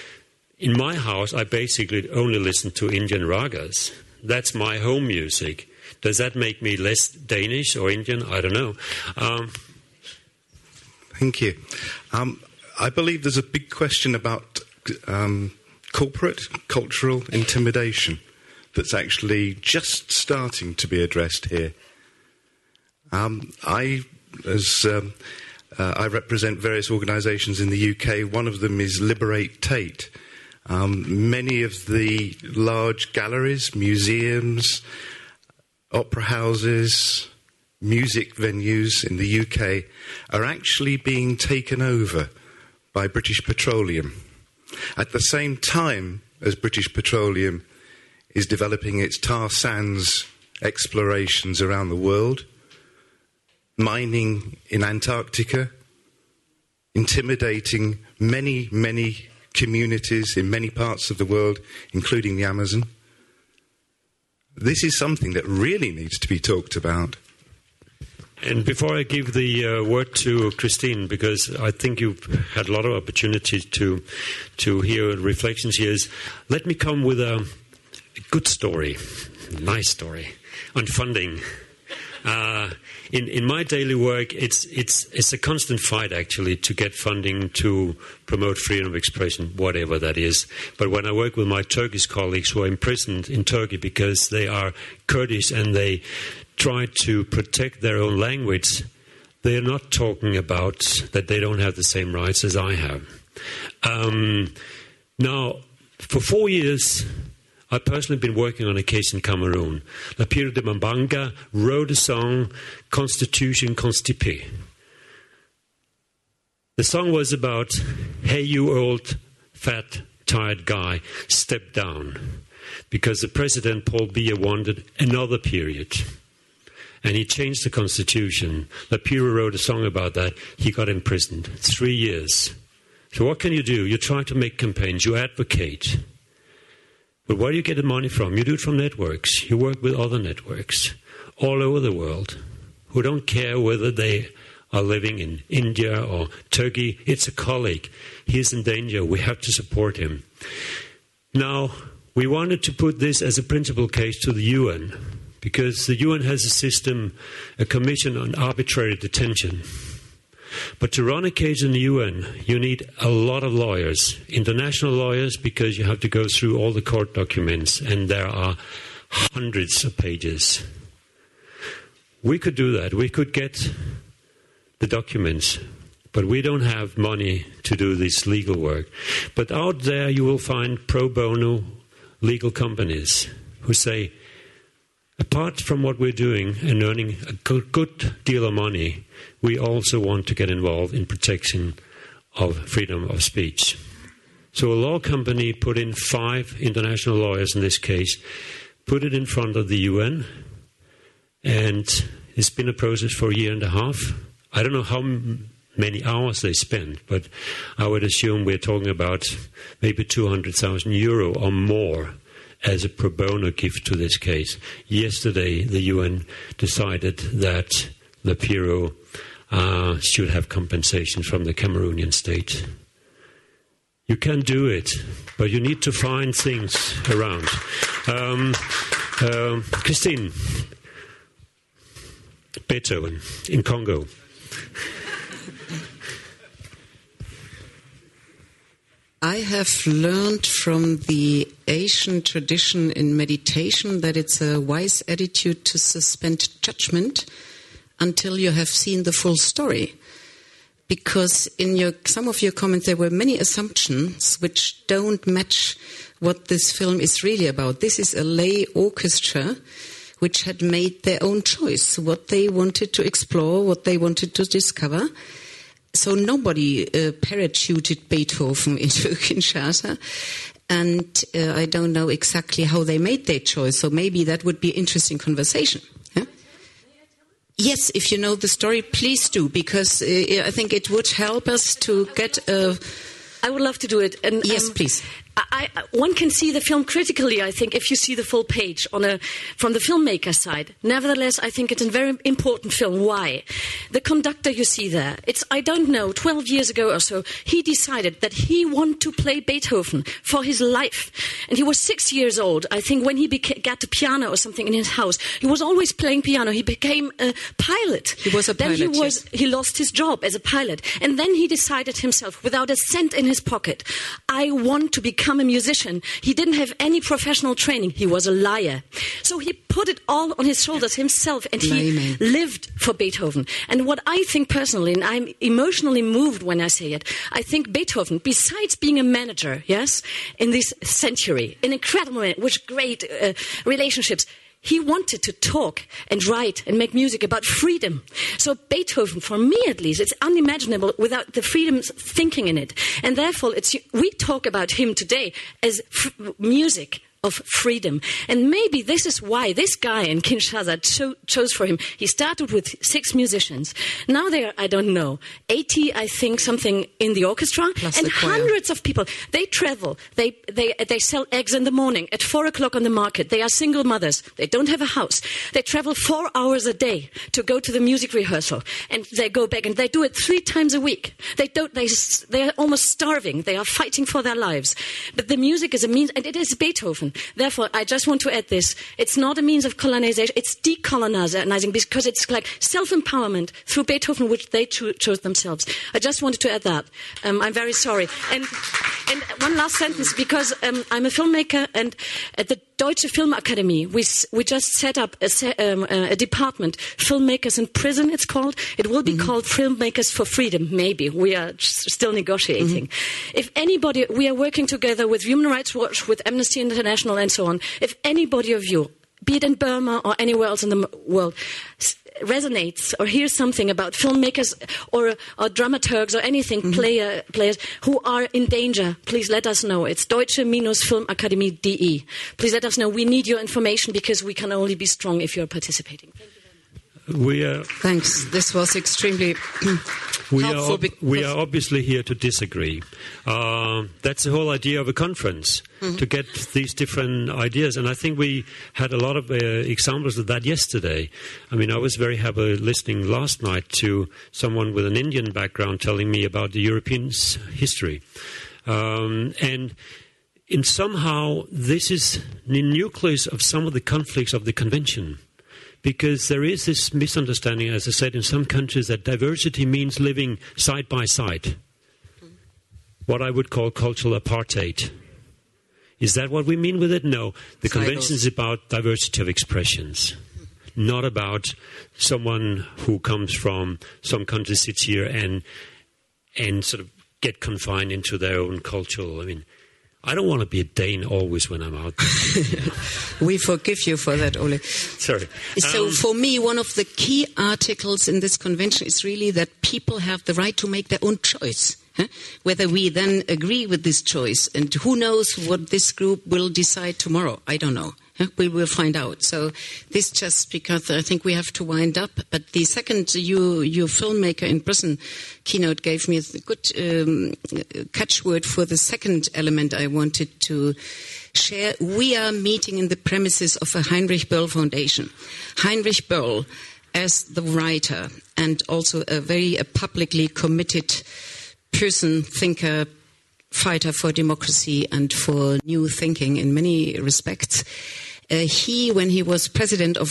in my house, I basically only listen to Indian ragas. That's my home music. Does that make me less Danish or Indian? I don't know. Thank you. I believe there's a big question about corporate cultural intimidation that's actually just starting to be addressed here. I represent various organisations in the UK. One of them is Liberate Tate. Many of the large galleries, museums, opera houses, music venues in the UK are actually being taken over by British Petroleum. At the same time as British Petroleum is developing its tar sands explorations around the world, mining in Antarctica, intimidating many, many communities in many parts of the world, including the Amazon. This is something that really needs to be talked about. And before I give the word to Christine, because I think you've had a lot of opportunity to hear reflections here, let me come with a good story, nice story, on funding. In my daily work, it's a constant fight, actually, to get funding to promote freedom of expression, whatever that is. But when I work with my Turkish colleagues who are imprisoned in Turkey because they are Kurdish and they try to protect their own language, they are not talking about that they don't have the same rights as I have. Now, for 4 years, I've personally been working on a case in Cameroon. Lapiro de Mambanga wrote a song, Constitution Constipé. The song was about, hey, you old, fat, tired guy, step down. Because the President, Paul Biya, wanted another period. And he changed the Constitution. Lapiro wrote a song about that. He got imprisoned. 3 years. So what can you do? You try to make campaigns. You advocate. But where do you get the money from? You do it from networks. You work with other networks all over the world who don't care whether they are living in India or Turkey. It's a colleague. He's in danger. We have to support him. Now, we wanted to put this as a principal case to the UN because the UN has a system, a commission on arbitrary detention. But to run a case in the UN, you need a lot of lawyers, international lawyers, because you have to go through all the court documents, and there are hundreds of pages. We could do that. We could get the documents. But we don't have money to do this legal work. But out there you will find pro bono legal companies who say, apart from what we're doing and earning a good deal of money, we also want to get involved in protection of freedom of speech. So a law company put in 5 international lawyers in this case, put it in front of the UN, and it's been a process for a year and a half. I don't know how many hours they spent, but I would assume we're talking about maybe 200,000 euro or more as a pro bono gift to this case. Yesterday, the UN decided that the Piro should have compensation from the Cameroonian state. You can do it, but you need to find things around. Christine, Beethoven in Congo. I have learned from the Asian tradition in meditation that it's a wise attitude to suspend judgment until you have seen the full story. Because in some of your comments there were many assumptions which don't match what this film is really about. This is a lay orchestra which had made their own choice, what they wanted to explore, what they wanted to discover. So nobody parachuted Beethoven into Kinshasa, and I don't know exactly how they made their choice, so maybe that would be an interesting conversation. Yeah? Yes, if you know the story, please do, because I think it would help us to get a... I would love to do it. And, yes, please. One can see the film critically, I think, if you see the full page from the filmmaker's side. Nevertheless, I think it's a very important film. Why? The conductor you see there, I don't know, 12 years ago or so, he decided that he wanted to play Beethoven for his life. And he was 6 years old. I think when he got a piano or something in his house, he was always playing piano. He became a pilot. He was a pilot, Then he lost his job as a pilot. And then he decided himself, without a cent in his pocket, I want to become a musician. He didn't have any professional training. He was a liar. So he put it all on his shoulders himself, and he lived for Beethoven. And what I think personally, and I'm emotionally moved when I say it, I think Beethoven, besides being a manager, yes, in this century, an incredible man with great relationships, he wanted to talk and write and make music about freedom. So Beethoven, for me at least, it's unimaginable without the freedom thinking in it. And therefore, we talk about him today as music of freedom. And maybe this is why this guy in Kinshasa chose for him. He started with 6 musicians. Now there are, I don't know, 80, I think, something in the orchestra. Plus and the choir. Hundreds of people. They travel. They sell eggs in the morning at 4 o'clock on the market. They are single mothers. They don't have a house. They travel 4 hours a day to go to the music rehearsal. And they go back, and they do it 3 times a week. They are almost starving. They are fighting for their lives. But the music is a means, and it is Beethoven. Therefore, I just want to add this. It's not a means of colonization. It's decolonizing, because it's like self-empowerment through Beethoven, which they chose themselves. I just wanted to add that. I'm very sorry. And one last sentence, because I'm a filmmaker, and at the Deutsche Filmakademie, we just set up a department, Filmmakers in Prison, it's called. It will be called Filmmakers for Freedom, maybe. We are still negotiating. If anybody, we are working together with Human Rights Watch, with Amnesty International, and so on. If anybody of you, be it in Burma or anywhere else in the world, resonates or hears something about filmmakers or dramaturgs or anything, players who are in danger, please let us know. It's deutsche-filmakademie.de. Please let us know. We need your information, because we can only be strong if you're participating. Thank you. Thanks. This was extremely helpful. We are obviously here to disagree. That's the whole idea of a conference, to get these different ideas. And I think we had a lot of examples of that yesterday. I mean, I was very happy listening last night to someone with an Indian background telling me about the European history. And somehow this is the nucleus of some of the conflicts of the convention. Because there is this misunderstanding, as I said, in some countries, that diversity means living side by side. What I would call cultural apartheid. Is that what we mean with it? No. The convention is about diversity of expressions. Not about someone who comes from some country sits here and and sort of get confined into their own cultural. I mean, I don't want to be a Dane always when I'm out there. We forgive you for that, Ole. Sorry. So for me, one of the key articles in this convention is really that people have the right to make their own choice. Whether we then agree with this choice, and who knows what this group will decide tomorrow, I don't know. We will find out. So this just because I think we have to wind up. But the second, your filmmaker in prison keynote gave me a good catchword for the second element I wanted to share. We are meeting in the premises of a Heinrich-Böll Foundation. Heinrich Böll, as the writer and also a very publicly committed person, thinker, fighter for democracy and for new thinking in many respects. When he was president of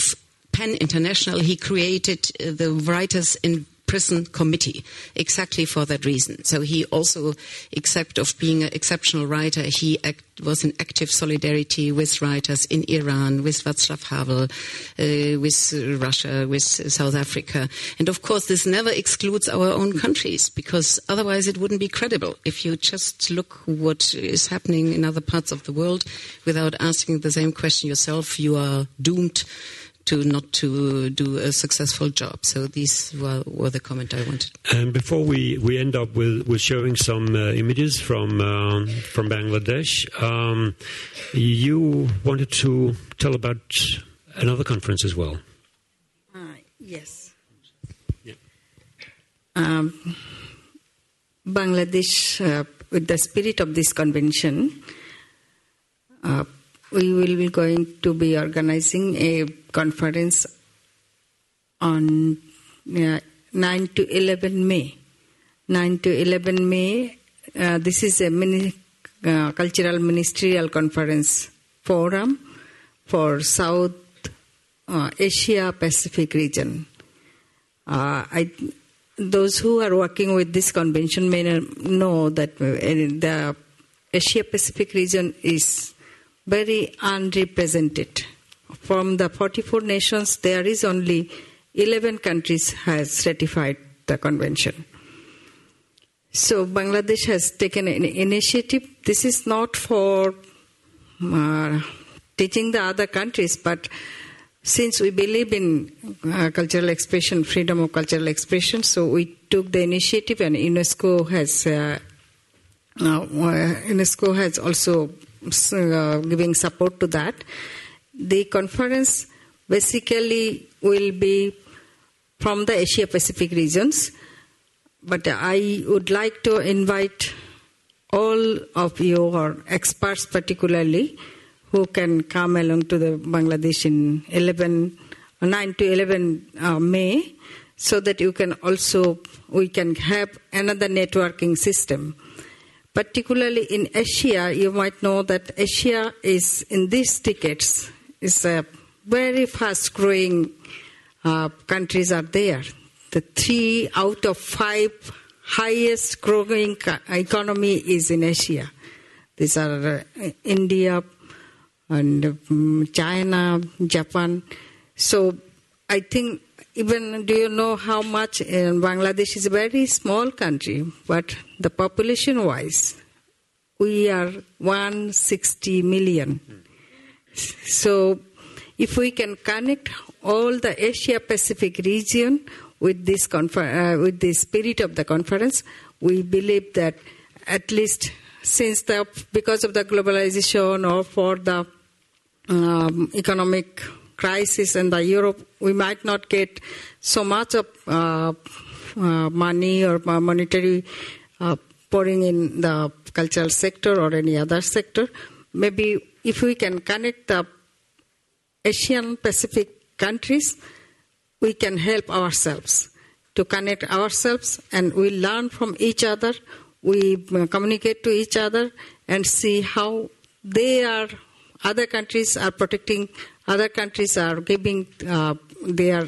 PEN International, he created the Writers in Prison Committee exactly for that reason. So he also, except of being an exceptional writer, he was in active solidarity with writers in Iran, with Václav Havel, with Russia, with South Africa. And of course, this never excludes our own countries, because otherwise it wouldn't be credible. If you just look what is happening in other parts of the world without asking the same question yourself, you are doomed to not to do a successful job. So these were the comment I wanted. And before we end up with showing some images from Bangladesh, you wanted to tell about another conference as well. Yes. Yeah. Bangladesh, with the spirit of this convention, we will be going to be organizing a conference on 9 to 11 May. 9 to 11 May, this is a cultural ministerial conference forum for South Asia Pacific region. Those who are working with this convention may know that the Asia Pacific region is very unrepresented. From the 44 nations, there is only 11 countries has ratified the convention. So Bangladesh has taken an initiative. This is not for teaching the other countries, but since we believe in cultural expression, freedom of cultural expression, so we took the initiative, and UNESCO has also giving support to that. The conference basically will be from the Asia Pacific regions, but I would like to invite all of you, or experts particularly, who can come along to the Bangladesh in 9 to 11 May, so that we can have another networking system. Particularly in Asia, you might know that Asia is, in these decades, is a very fast-growing countries are there. The 3 out of 5 highest growing economy is in Asia. These are India and China, Japan. So I think, even do you know how much Bangladesh is a very small country, but the population-wise, we are 160 million. So if we can connect all the Asia-Pacific region with this with the spirit of the conference, we believe that at least because of the globalization or for the economic crisis in the Europe, we might not get so much of money or monetary pouring in the cultural sector or any other sector. Maybe if we can connect the Asian Pacific countries, we can help ourselves to connect ourselves, and we learn from each other, we communicate to each other and see how other countries are protecting, other countries are giving their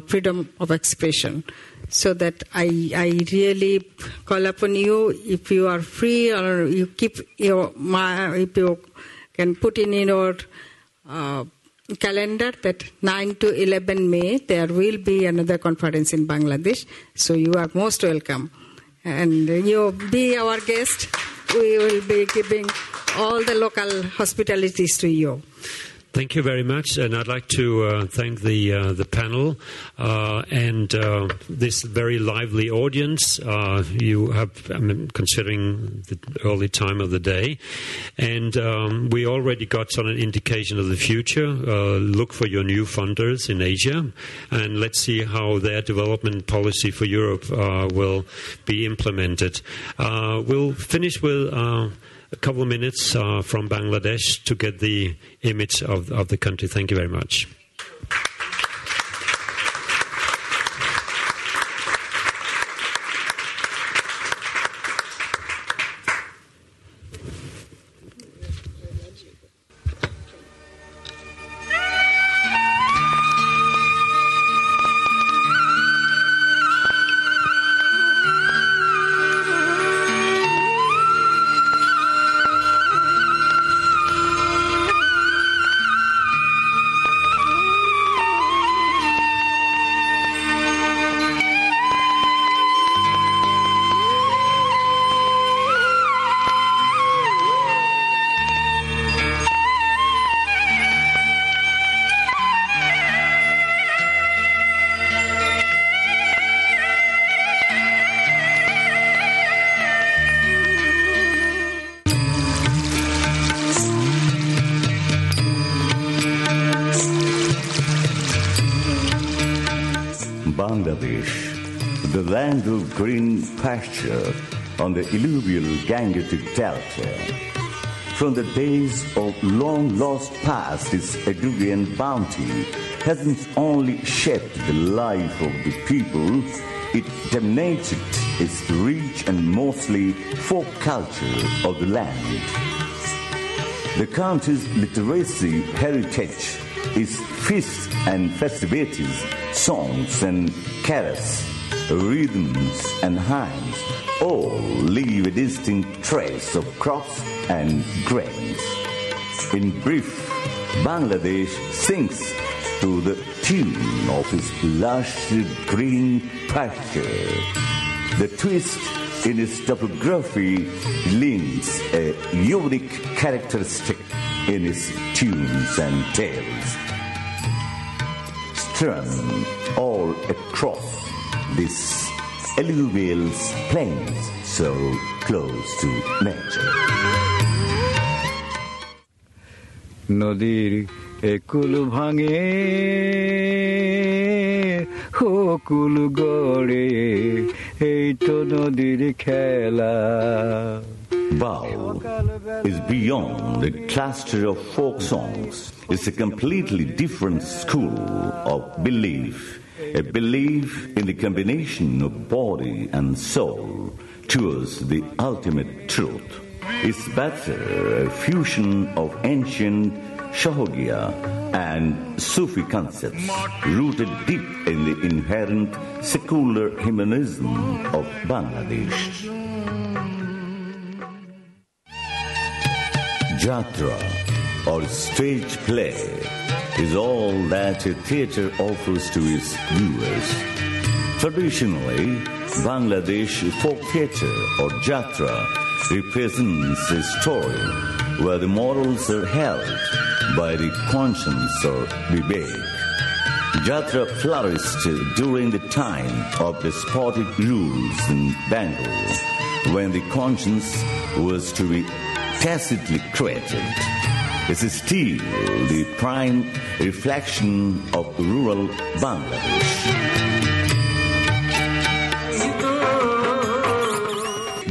freedom of expression. So that I really call upon you, if you are free, or you keep if you can put in your calendar that 9 to 11 May, there will be another conference in Bangladesh. So you are most welcome. And you be our guest. We will be giving all the local hospitalities to you. Thank you very much, and I'd like to thank the panel and this very lively audience you have, considering the early time of the day. And we already got an indication of the future. Look for your new funders in Asia, and let's see how their development policy for Europe will be implemented. We'll finish with a couple of minutes from Bangladesh to get the image of the country. Thank you very much. Bangladesh, the land of green pasture on the alluvial Gangetic Delta. From the days of long-lost past, its agrarian bounty hasn't only shaped the life of the people, it dominated its rich and mostly folk culture of the land. The country's literacy heritage is feasts and festivities, songs and carols, rhythms and hymns, all leave a distinct trace of crops and grains. In brief, Bangladesh sings to the tune of its lush green pasture. The twist in its topography links a unique characteristic in its tunes and tales. Strewn all across this alluvial plains so close to nature. নদীর একুল ভাঙে Hochul গড়ে এই তো নদীর খেলা. Bao is beyond a cluster of folk songs. It's a completely different school of belief, a belief in the combination of body and soul towards the ultimate truth. It's better a fusion of ancient Shahogia and Sufi concepts rooted deep in the inherent secular humanism of Bangladesh. Jatra, or stage play, is all that a theatre offers to its viewers. Traditionally, Bangladesh folk theatre, or Jatra, represents a story where the morals are held by the conscience or vivek. Jatra flourished during the time of despotic rules in Bengal, when the conscience was to be tacitly created. It is still the prime reflection of rural Bangladesh.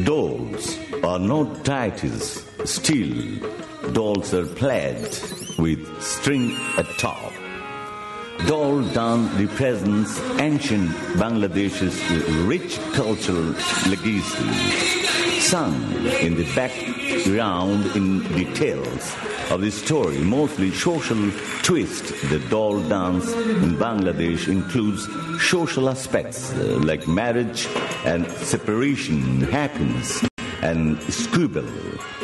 Dolls are not titles, still dolls are played with string at top. Doll dance represents ancient Bangladesh's rich cultural legacy, sung in the background in details of the story, mostly social twist. The doll dance in Bangladesh includes social aspects like marriage and separation, happiness, and squabble,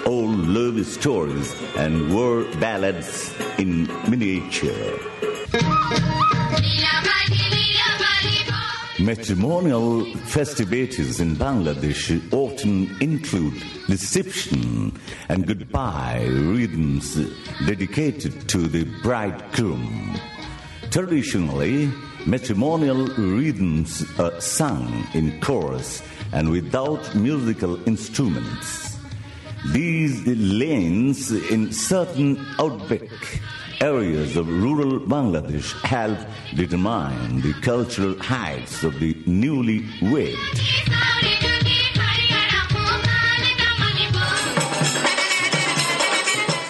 old love stories and war ballads in miniature. Matrimonial festivities in Bangladesh often include reception and goodbye rhythms dedicated to the bridegroom. Traditionally, matrimonial rhythms are sung in chorus and without musical instruments. These lanes in certain outback areas of rural Bangladesh help determine the cultural heights of the newly wed.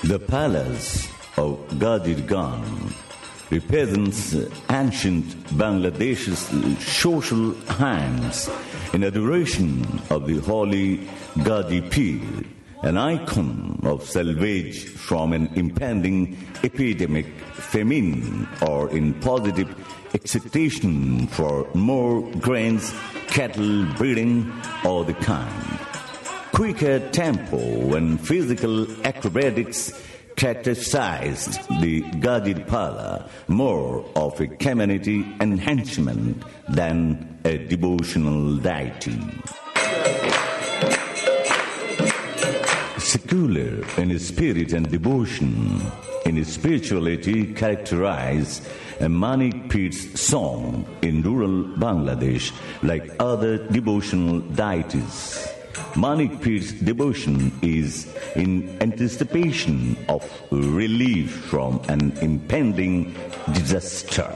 The palace of Gajir Gan represents ancient Bangladesh's social hymns in adoration of the holy Gaji Pir, an icon of salvage from an impending epidemic, famine, or in positive excitation for more grains, cattle breeding, or the kind. Quicker tempo and physical acrobatics characterized the Gajir Pala more of a community enhancement than a devotional deity. Secular in his spirit and devotion, in his spirituality characterize a Manik Pir's song in rural Bangladesh like other devotional deities. Manik Pir's devotion is in anticipation of relief from an impending disaster.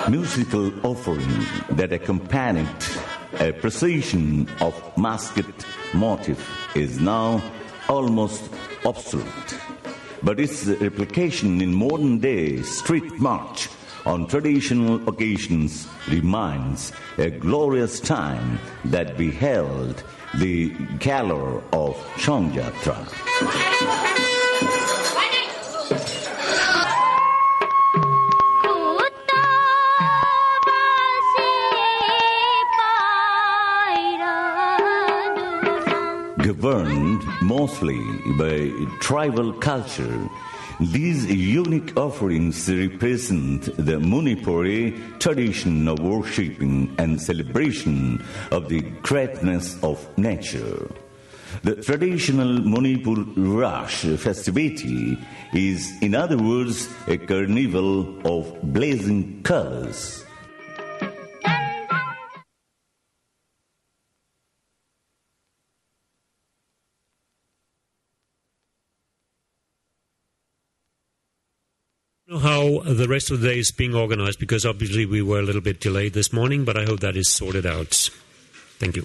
Musical offering that accompanied a procession of masked motif is now almost obsolete. But its replication in modern-day street march on traditional occasions reminds a glorious time that beheld the galore of Changjatra. Governed mostly by tribal culture, these unique offerings represent the Manipuri tradition of worshipping and celebration of the greatness of nature. The traditional Manipur Rash festivity is, in other words, a carnival of blazing colors. How the rest of the day is being organized, because obviously we were a little bit delayed this morning, but I hope that is sorted out. Thank you.